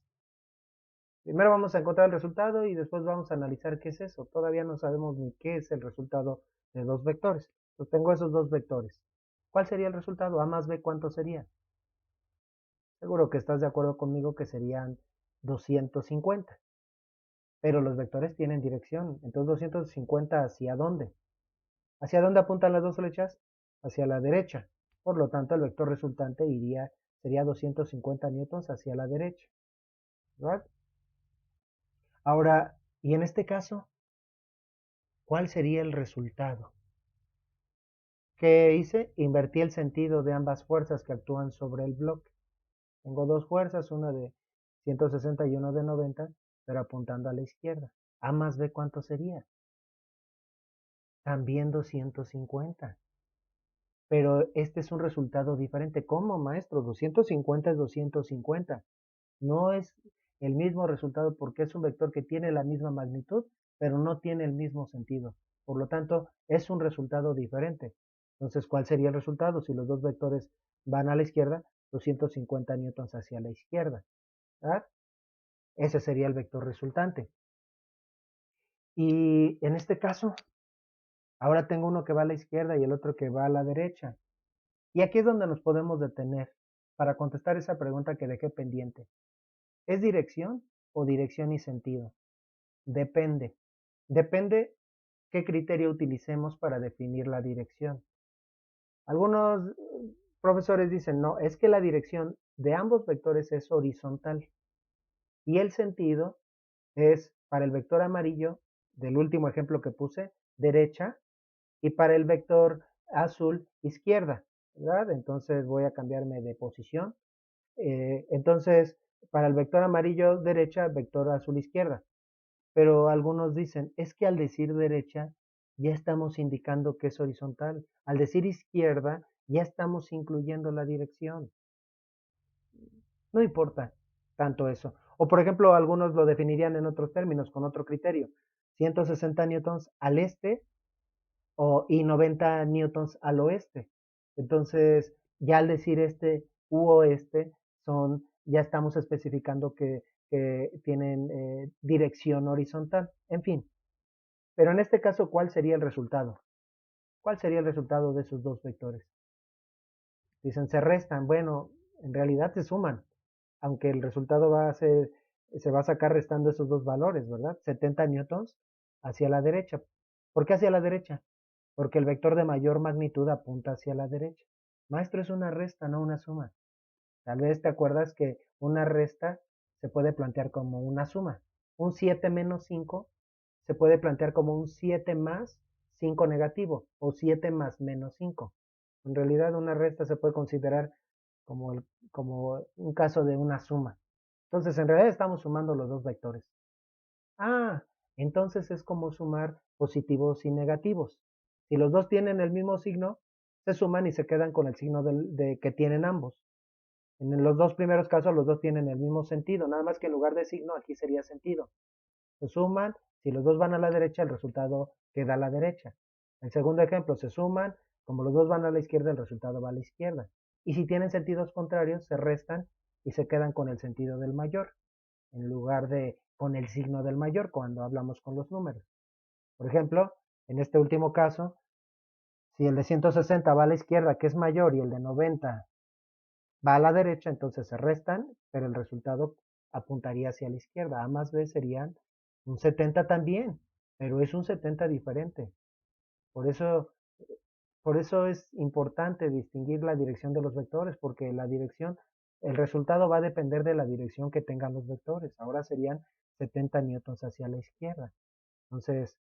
[SPEAKER 1] Primero vamos a encontrar el resultado y después vamos a analizar qué es eso. Todavía no sabemos ni qué es el resultado de dos vectores. Entonces tengo esos dos vectores. ¿Cuál sería el resultado? A más b, ¿cuánto sería? Seguro que estás de acuerdo conmigo que serían 250. Pero los vectores tienen dirección. Entonces 250 ¿hacia dónde? ¿Hacia dónde apuntan las dos flechas? Hacia la derecha. Por lo tanto, el vector resultante sería 250 newtons hacia la derecha. ¿Verdad? Ahora, y en este caso, ¿cuál sería el resultado? ¿Qué hice? Invertí el sentido de ambas fuerzas que actúan sobre el bloque. Tengo dos fuerzas, una de 160 y una de 90, pero apuntando a la izquierda. A más b, ¿cuánto sería? También 250. Pero este es un resultado diferente. ¿Cómo, maestro? 250 es 250. No es el mismo resultado porque es un vector que tiene la misma magnitud, pero no tiene el mismo sentido. Por lo tanto, es un resultado diferente. Entonces, ¿cuál sería el resultado? Si los dos vectores van a la izquierda, 250 newtons hacia la izquierda. ¿Verdad? Ese sería el vector resultante. Y en este caso, ahora tengo uno que va a la izquierda y el otro que va a la derecha. Y aquí es donde nos podemos detener para contestar esa pregunta que dejé pendiente. ¿Es dirección o dirección y sentido? Depende. Depende qué criterio utilicemos para definir la dirección. Algunos profesores dicen, no, es que la dirección de ambos vectores es horizontal y el sentido es para el vector amarillo, del último ejemplo que puse, derecha, y para el vector azul, izquierda, ¿verdad? Entonces voy a cambiarme de posición. Entonces, para el vector amarillo, derecha, vector azul, izquierda. Pero algunos dicen, es que al decir derecha ya estamos indicando que es horizontal. Al decir izquierda ya estamos incluyendo la dirección. No importa tanto eso. O por ejemplo, algunos lo definirían en otros términos, con otro criterio. 160 newtons al este y 90 newtons al oeste. Entonces, ya al decir este u oeste, ya estamos especificando que tienen dirección horizontal. En fin, pero en este caso, ¿cuál sería el resultado? ¿Cuál sería el resultado de esos dos vectores? Dicen, se restan. Bueno, en realidad se suman, aunque el resultado se va a sacar restando esos dos valores, ¿verdad? 70 newtons hacia la derecha. ¿Por qué hacia la derecha? Porque el vector de mayor magnitud apunta hacia la derecha. Maestro, es una resta, no una suma. Tal vez te acuerdas que una resta se puede plantear como una suma. Un 7 menos 5 se puede plantear como un 7 más 5 negativo o 7 más menos 5. En realidad una resta se puede considerar como un caso de una suma. Entonces en realidad estamos sumando los dos vectores. Ah, entonces es como sumar positivos y negativos. Si los dos tienen el mismo signo, se suman y se quedan con el signo que tienen ambos. En los dos primeros casos los dos tienen el mismo sentido, nada más que en lugar de signo aquí sería sentido. Se suman, si los dos van a la derecha, el resultado queda a la derecha. El segundo ejemplo, se suman, como los dos van a la izquierda, el resultado va a la izquierda. Y si tienen sentidos contrarios, se restan y se quedan con el sentido del mayor, en lugar de con el signo del mayor cuando hablamos con los números. Por ejemplo, en este último caso, si el de 160 va a la izquierda, que es mayor, y el de 90 va a la derecha, entonces se restan, pero el resultado apuntaría hacia la izquierda. A más B serían un 70 también, pero es un 70 diferente. Por eso, por eso es importante distinguir la dirección de los vectores, porque la dirección, el resultado va a depender de la dirección que tengan los vectores. Ahora serían 70 newtons hacia la izquierda. Entonces,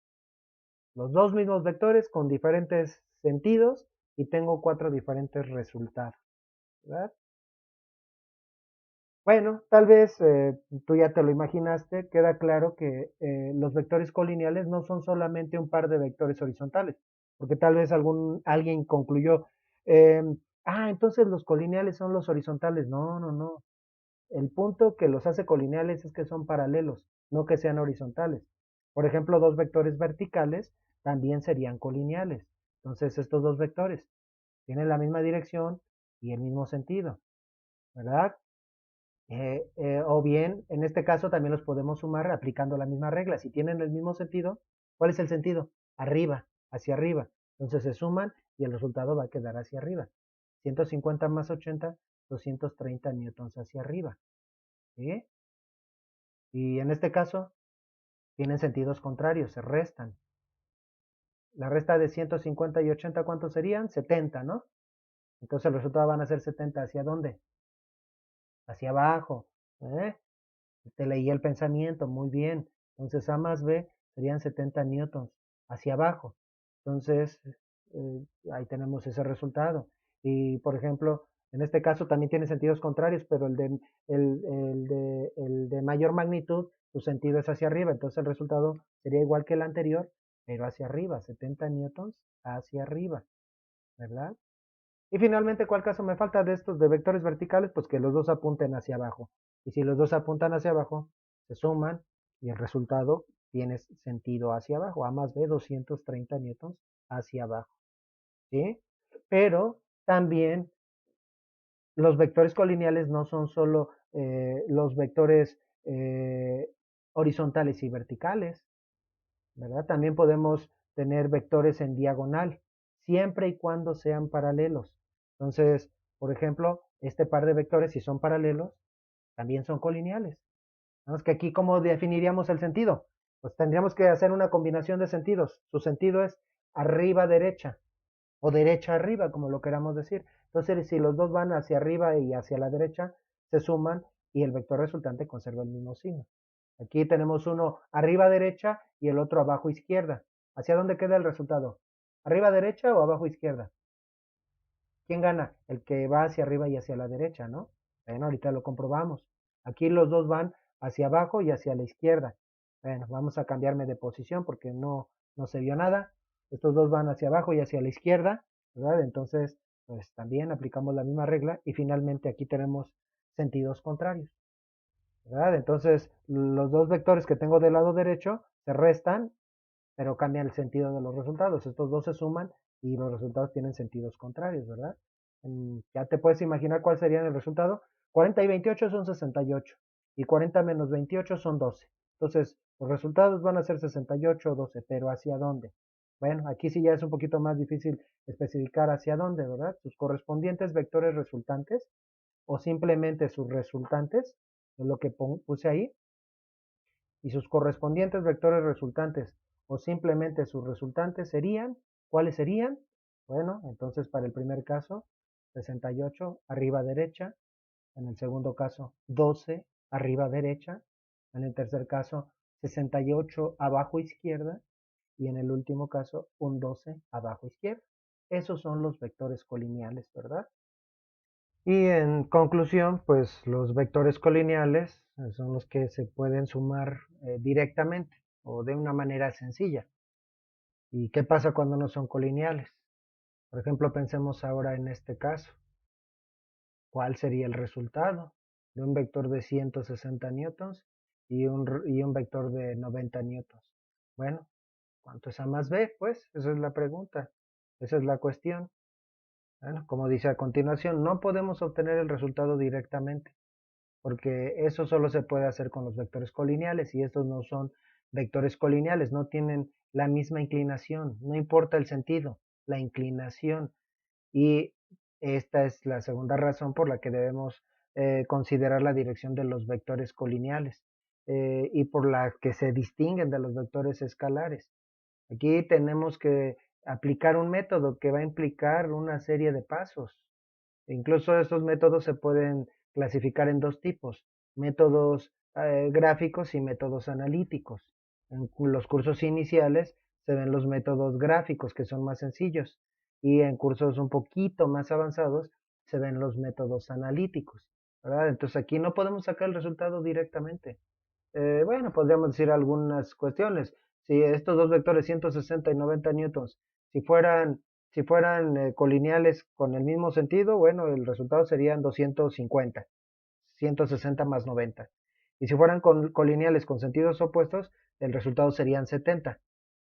[SPEAKER 1] los dos mismos vectores con diferentes sentidos y tengo cuatro diferentes resultados, ¿verdad? Bueno, tal vez tú ya te lo imaginaste, queda claro que los vectores colineales no son solamente un par de vectores horizontales, porque tal vez alguien concluyó, entonces los colineales son los horizontales. No, no, no. El punto que los hace colineales es que son paralelos, no que sean horizontales. Por ejemplo, dos vectores verticales también serían colineales. Entonces, estos dos vectores tienen la misma dirección y el mismo sentido, ¿verdad? O bien, en este caso también los podemos sumar aplicando la misma regla. Si tienen el mismo sentido, ¿cuál es el sentido? Arriba, hacia arriba. Entonces se suman y el resultado va a quedar hacia arriba. 150 más 80, 230 newtons hacia arriba. ¿Sí? Y en este caso, tienen sentidos contrarios, se restan. La resta de 150 y 80, ¿cuántos serían? 70, ¿no? Entonces el resultado van a ser 70. ¿Hacia dónde? Hacia abajo. ¿Eh? Te leí el pensamiento, muy bien. Entonces A más B serían 70 newtons hacia abajo. Entonces, ahí tenemos ese resultado. Y, por ejemplo, en este caso también tiene sentidos contrarios, pero el de mayor magnitud, su sentido es hacia arriba. Entonces el resultado sería igual que el anterior, pero hacia arriba, 70 newtons hacia arriba, ¿verdad? Y finalmente, ¿cuál caso me falta de estos de vectores verticales? Pues que los dos apunten hacia abajo. Y si los dos apuntan hacia abajo, se suman y el resultado tiene sentido hacia abajo. A más B, 230 newtons hacia abajo. ¿Sí? Pero también los vectores colineales no son solo los vectores horizontales y verticales, ¿verdad? También podemos tener vectores en diagonal, siempre y cuando sean paralelos. Entonces, por ejemplo, este par de vectores, si son paralelos, también son colineales. Vamos que aquí, ¿cómo definiríamos el sentido? Pues tendríamos que hacer una combinación de sentidos. Su sentido es arriba derecha o derecha arriba, como lo queramos decir. Entonces, si los dos van hacia arriba y hacia la derecha, se suman y el vector resultante conserva el mismo signo. Aquí tenemos uno arriba derecha y el otro abajo izquierda. ¿Hacia dónde queda el resultado? ¿Arriba derecha o abajo izquierda? ¿Quién gana? El que va hacia arriba y hacia la derecha, ¿no? Bueno, ahorita lo comprobamos. Aquí los dos van hacia abajo y hacia la izquierda. Bueno, vamos a cambiarme de posición porque no se vio nada. Estos dos van hacia abajo y hacia la izquierda, ¿verdad? Entonces, pues también aplicamos la misma regla y finalmente aquí tenemos sentidos contrarios, ¿verdad? Entonces, los dos vectores que tengo del lado derecho se restan, pero cambian el sentido de los resultados. Estos dos se suman y los resultados tienen sentidos contrarios, ¿verdad? Ya te puedes imaginar cuál sería el resultado. 40 y 28 son 68 y 40 menos 28 son 12. Entonces, los resultados van a ser 68 o 12, pero ¿hacia dónde? Bueno, aquí sí ya es un poquito más difícil especificar hacia dónde, ¿verdad? Sus correspondientes vectores resultantes o simplemente sus resultantes, es lo que puse ahí, y sus correspondientes vectores resultantes o simplemente sus resultantes serían, ¿cuáles serían? Bueno, entonces para el primer caso, 68 arriba derecha, en el segundo caso 12 arriba derecha, en el tercer caso 68 abajo izquierda y en el último caso un 12 abajo izquierda. Esos son los vectores colineales, ¿verdad? Y en conclusión, pues los vectores colineales son los que se pueden sumar directamente o de una manera sencilla. ¿Y qué pasa cuando no son colineales? Por ejemplo, pensemos ahora en este caso. ¿Cuál sería el resultado de un vector de 160 newtons y un vector de 90 newtons? Bueno, ¿cuánto es A más B? Pues esa es la pregunta, esa es la cuestión. Bueno, como dice a continuación, no podemos obtener el resultado directamente, porque eso solo se puede hacer con los vectores colineales y estos no son vectores colineales, no tienen la misma inclinación, no importa el sentido, la inclinación. Y esta es la segunda razón por la que debemos considerar la dirección de los vectores colineales y por la que se distinguen de los vectores escalares. Aquí tenemos que aplicar un método que va a implicar una serie de pasos. Incluso estos métodos se pueden clasificar en dos tipos, métodos gráficos y métodos analíticos. En los cursos iniciales se ven los métodos gráficos, que son más sencillos, y en cursos un poquito más avanzados se ven los métodos analíticos, ¿verdad? Entonces aquí no podemos sacar el resultado directamente. Bueno, podríamos decir algunas cuestiones. Si estos dos vectores 160 y 90 newtons, si fueran colineales con el mismo sentido, bueno, el resultado serían 250. 160 más 90. Y si fueran colineales con sentidos opuestos, el resultado serían 70.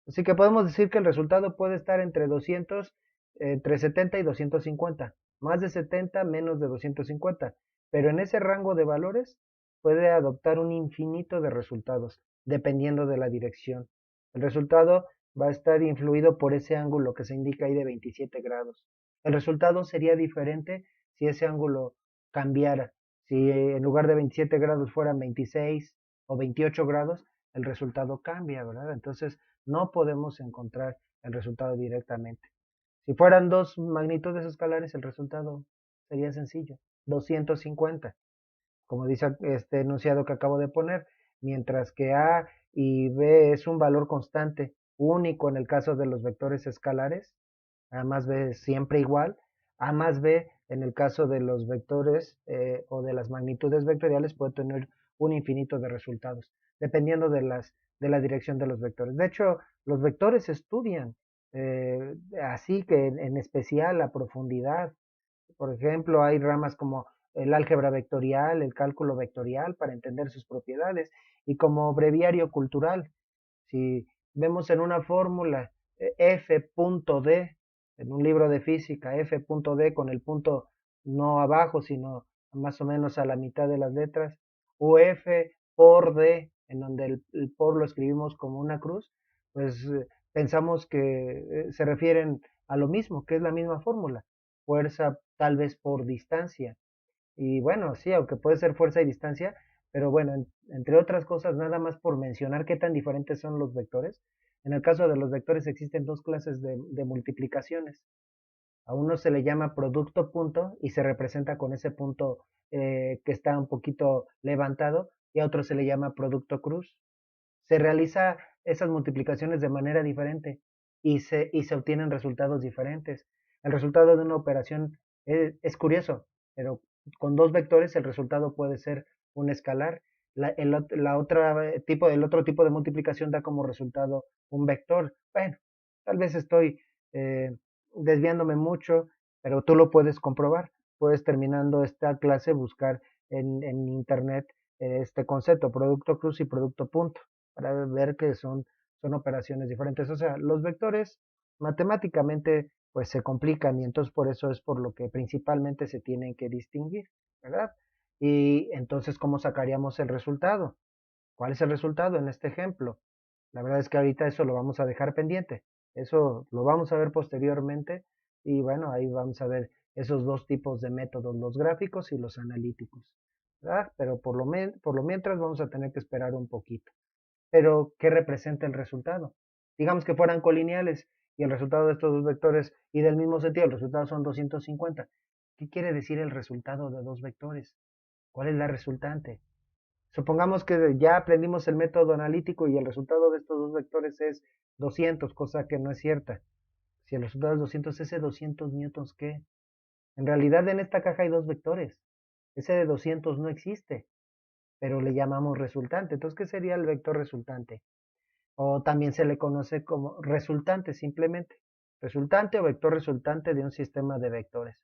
[SPEAKER 1] Así que podemos decir que el resultado puede estar entre 200, entre 70 y 250. Más de 70, menos de 250. Pero en ese rango de valores puede adoptar un infinito de resultados, dependiendo de la dirección. El resultado va a estar influido por ese ángulo que se indica ahí de 27 grados. El resultado sería diferente si ese ángulo cambiara. Si en lugar de 27 grados fueran 26 o 28 grados, el resultado cambia, ¿verdad? Entonces, no podemos encontrar el resultado directamente. Si fueran dos magnitudes escalares, el resultado sería sencillo, 250, como dice este enunciado que acabo de poner, mientras que A y B es un valor constante, único en el caso de los vectores escalares, A más B es siempre igual, A más B en el caso de los vectores o de las magnitudes vectoriales puede tener un infinito de resultados, dependiendo de la dirección de los vectores. De hecho, los vectores se estudian, así que en especial a profundidad. Por ejemplo, hay ramas como el álgebra vectorial, el cálculo vectorial para entender sus propiedades y como breviario cultural. Si vemos en una fórmula F.D, en un libro de física, F.D con el punto no abajo, sino más o menos a la mitad de las letras, o F por D, en donde el por lo escribimos como una cruz, pues pensamos que se refieren a lo mismo, que es la misma fórmula, fuerza tal vez por distancia. Y bueno, sí, aunque puede ser fuerza y distancia, pero bueno, entre otras cosas, nada más por mencionar qué tan diferentes son los vectores. En el caso de los vectores existen dos clases de multiplicaciones. A uno se le llama producto punto y se representa con ese punto que está un poquito levantado, y a otro se le llama producto cruz. Se realiza esas multiplicaciones de manera diferente y se obtienen resultados diferentes. El resultado de una operación es curioso, pero con dos vectores el resultado puede ser un escalar. El otro tipo de multiplicación da como resultado un vector. Bueno, tal vez estoy eh, desviándome mucho, pero tú lo puedes comprobar. Puedes terminando esta clase buscar en internet este concepto, producto cruz y producto punto, para ver que son operaciones diferentes. O sea, los vectores matemáticamente pues se complican y entonces por eso es por lo que principalmente se tienen que distinguir, ¿verdad? Y entonces, ¿cómo sacaríamos el resultado? ¿Cuál es el resultado en este ejemplo? La verdad es que ahorita eso lo vamos a dejar pendiente. Eso lo vamos a ver posteriormente y bueno, ahí vamos a ver esos dos tipos de métodos, los gráficos y los analíticos, ¿verdad? Pero por lo mientras vamos a tener que esperar un poquito. Pero, ¿qué representa el resultado? Digamos que fueran colineales y el resultado de estos dos vectores y del mismo sentido, el resultado son 250. ¿Qué quiere decir el resultado de dos vectores? ¿Cuál es la resultante? Supongamos que ya aprendimos el método analítico y el resultado de estos dos vectores es 200, cosa que no es cierta. Si el resultado es 200, ese 200 newtons, ¿qué? En realidad en esta caja hay dos vectores. Ese de 200 no existe, pero le llamamos resultante. Entonces, ¿qué sería el vector resultante? O también se le conoce como resultante simplemente. Resultante o vector resultante de un sistema de vectores.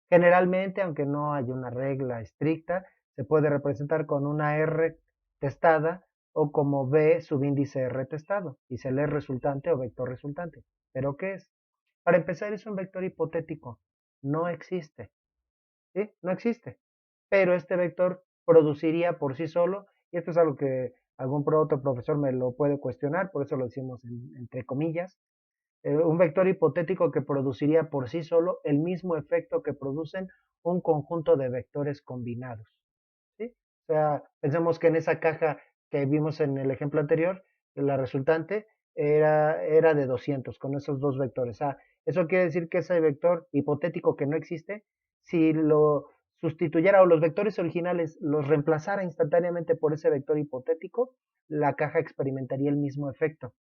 [SPEAKER 1] Generalmente, aunque no hay una regla estricta, se puede representar con una R testada o como B subíndice R testado y se lee resultante o vector resultante. ¿Pero qué es? Para empezar, es un vector hipotético. No existe. ¿Sí? No existe. Pero este vector produciría por sí solo, y esto es algo que algún otro profesor me lo puede cuestionar, por eso lo decimos entre comillas, un vector hipotético que produciría por sí solo el mismo efecto que producen un conjunto de vectores combinados. ¿Sí? O sea, pensemos que en esa caja que vimos en el ejemplo anterior, la resultante era de 200 con esos dos vectores. Eso quiere decir que ese vector hipotético que no existe, si lo sustituyera o los vectores originales los reemplazara instantáneamente por ese vector hipotético, la caja experimentaría el mismo efecto,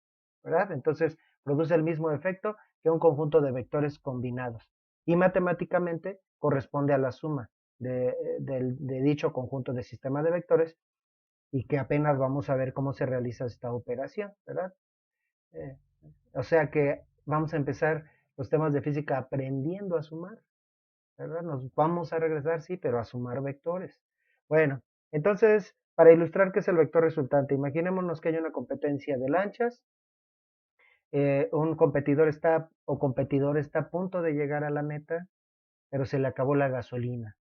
[SPEAKER 1] ¿verdad? Entonces produce el mismo efecto que un conjunto de vectores combinados y matemáticamente corresponde a la suma de dicho conjunto de sistema de vectores y que apenas vamos a ver cómo se realiza esta operación, ¿verdad? Eh, o sea que vamos a empezar los temas de física aprendiendo a sumar, ¿verdad? Nos vamos a regresar, sí, pero a sumar vectores. Bueno, entonces, para ilustrar qué es el vector resultante, imaginémonos que hay una competencia de lanchas, un competidor está o competidor está a punto de llegar a la meta, pero se le acabó la gasolina.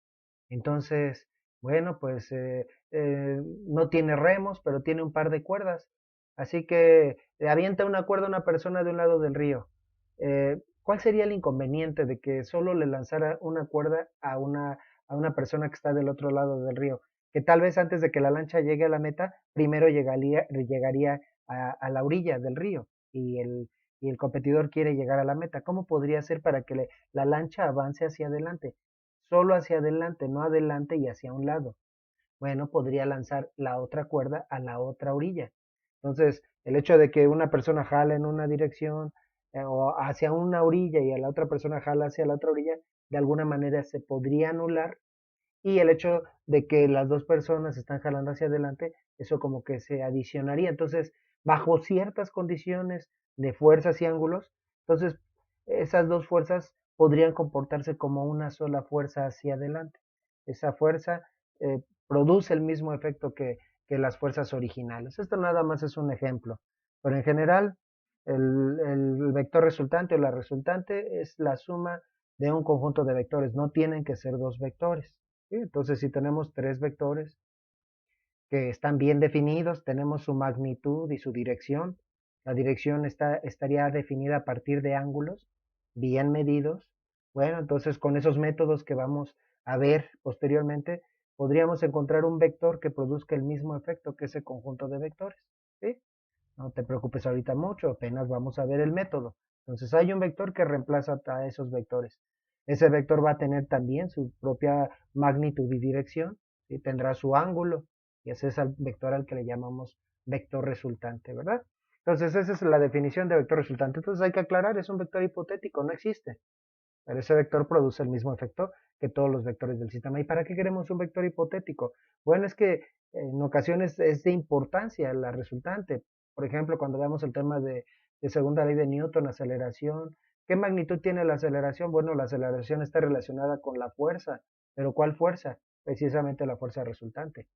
[SPEAKER 1] Entonces, bueno, pues no tiene remos, pero tiene un par de cuerdas. Así que le avienta una cuerda a una persona de un lado del río. ¿Cuál sería el inconveniente de que solo le lanzara una cuerda a una persona que está del otro lado del río? Que tal vez antes de que la lancha llegue a la meta, primero llegaría a la orilla del río y el competidor quiere llegar a la meta. ¿Cómo podría ser para que la lancha avance hacia adelante? Solo hacia adelante, no adelante y hacia un lado. Bueno, podría lanzar la otra cuerda a la otra orilla. Entonces, el hecho de que una persona jala en una dirección o hacia una orilla y a la otra persona jala hacia la otra orilla, de alguna manera se podría anular y el hecho de que las dos personas están jalando hacia adelante, eso como que se adicionaría. Entonces, bajo ciertas condiciones de fuerzas y ángulos, entonces esas dos fuerzas podrían comportarse como una sola fuerza hacia adelante. Esa fuerza produce el mismo efecto que las fuerzas originales. Esto nada más es un ejemplo, pero en general el vector resultante o la resultante es la suma de un conjunto de vectores, no tienen que ser dos vectores. ¿Sí? Entonces, si tenemos tres vectores que están bien definidos, tenemos su magnitud y su dirección. La dirección estaría definida a partir de ángulos bien medidos. Bueno, entonces con esos métodos que vamos a ver posteriormente, podríamos encontrar un vector que produzca el mismo efecto que ese conjunto de vectores. ¿Sí? No te preocupes ahorita mucho, apenas vamos a ver el método. Entonces hay un vector que reemplaza a esos vectores. Ese vector va a tener también su propia magnitud y dirección, y tendrá su ángulo, y ese es el vector al que le llamamos vector resultante, ¿verdad? Entonces esa es la definición de vector resultante. Entonces hay que aclarar, es un vector hipotético, no existe, pero ese vector produce el mismo efecto que todos los vectores del sistema. ¿Y para qué queremos un vector hipotético? Bueno, es que en ocasiones es de importancia la resultante. Por ejemplo, cuando veamos el tema de segunda ley de Newton, aceleración, ¿qué magnitud tiene la aceleración? Bueno, la aceleración está relacionada con la fuerza, pero ¿cuál fuerza? Precisamente la fuerza resultante.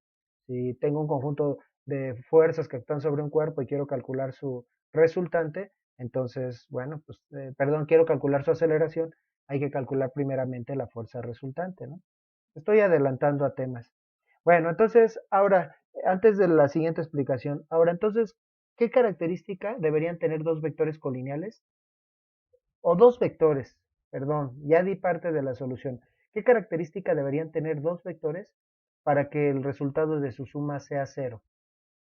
[SPEAKER 1] Si tengo un conjunto de fuerzas que actúan sobre un cuerpo y quiero calcular su resultante, entonces, bueno, pues, perdón, quiero calcular su aceleración, hay que calcular primeramente la fuerza resultante, ¿no? Estoy adelantando a temas. Bueno, entonces, ahora, antes de la siguiente explicación, ahora entonces, ¿qué característica deberían tener dos vectores colineales? O dos vectores, perdón, ya di parte de la solución. ¿Qué característica deberían tener dos vectores para que el resultado de su suma sea cero?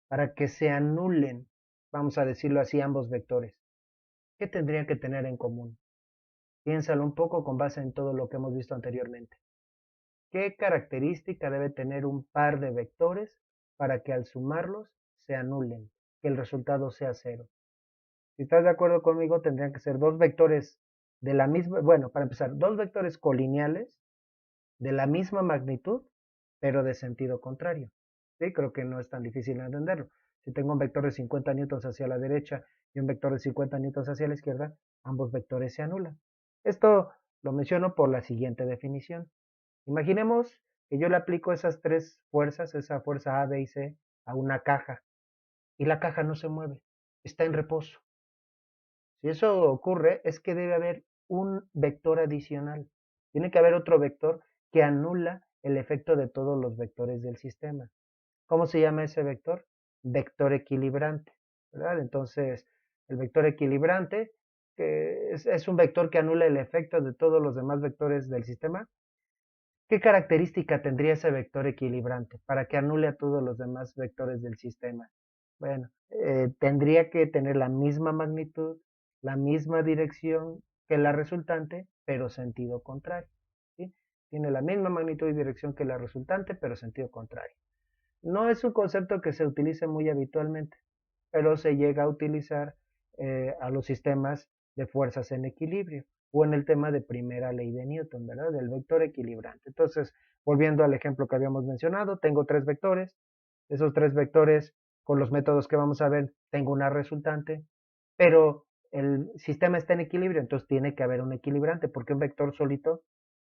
[SPEAKER 1] Para que se anulen, vamos a decirlo así, ambos vectores. ¿Qué tendrían que tener en común? Piénsalo un poco con base en todo lo que hemos visto anteriormente. ¿Qué característica debe tener un par de vectores para que al sumarlos se anulen, que el resultado sea cero? Si estás de acuerdo conmigo, tendrían que ser dos vectores de la misma, bueno, para empezar, dos vectores colineales de la misma magnitud, pero de sentido contrario. Sí, creo que no es tan difícil entenderlo. Si tengo un vector de 50 newtons hacia la derecha y un vector de 50 newtons hacia la izquierda, ambos vectores se anulan. Esto lo menciono por la siguiente definición. Imaginemos que yo le aplico esas tres fuerzas, esa fuerza A, B y C, a una caja y la caja no se mueve, está en reposo. Si eso ocurre, es que debe haber un vector adicional. Tiene que haber otro vector que anula el efecto de todos los vectores del sistema. ¿Cómo se llama ese vector? Vector equilibrante, ¿verdad? Entonces, el vector equilibrante que es un vector que anula el efecto de todos los demás vectores del sistema. ¿Qué característica tendría ese vector equilibrante para que anule a todos los demás vectores del sistema? Bueno, tendría que tener la misma magnitud, la misma dirección que la resultante, pero sentido contrario. ¿Sí? Tiene la misma magnitud y dirección que la resultante, pero sentido contrario. No es un concepto que se utilice muy habitualmente, pero se llega a utilizar a los sistemas de fuerzas en equilibrio o en el tema de primera ley de Newton, ¿verdad? Del vector equilibrante. Entonces, volviendo al ejemplo que habíamos mencionado, tengo tres vectores. Esos tres vectores, con los métodos que vamos a ver, tengo una resultante, pero el sistema está en equilibrio, entonces tiene que haber un equilibrante, porque un vector solito,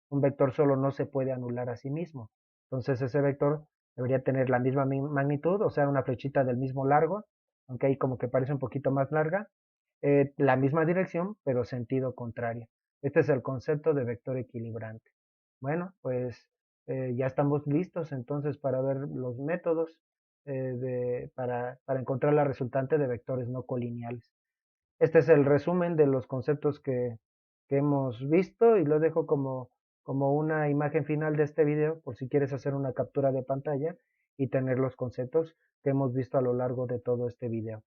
[SPEAKER 1] un vector solo no se puede anular a sí mismo. Entonces ese vector debería tener la misma magnitud, o sea, una flechita del mismo largo, aunque ahí como que parece un poquito más larga, la misma dirección, pero sentido contrario. Este es el concepto de vector equilibrante. Bueno, pues ya estamos listos entonces para ver los métodos para encontrar la resultante de vectores no colineales. Este es el resumen de los conceptos que hemos visto y lo dejo como una imagen final de este video por si quieres hacer una captura de pantalla y tener los conceptos que hemos visto a lo largo de todo este video.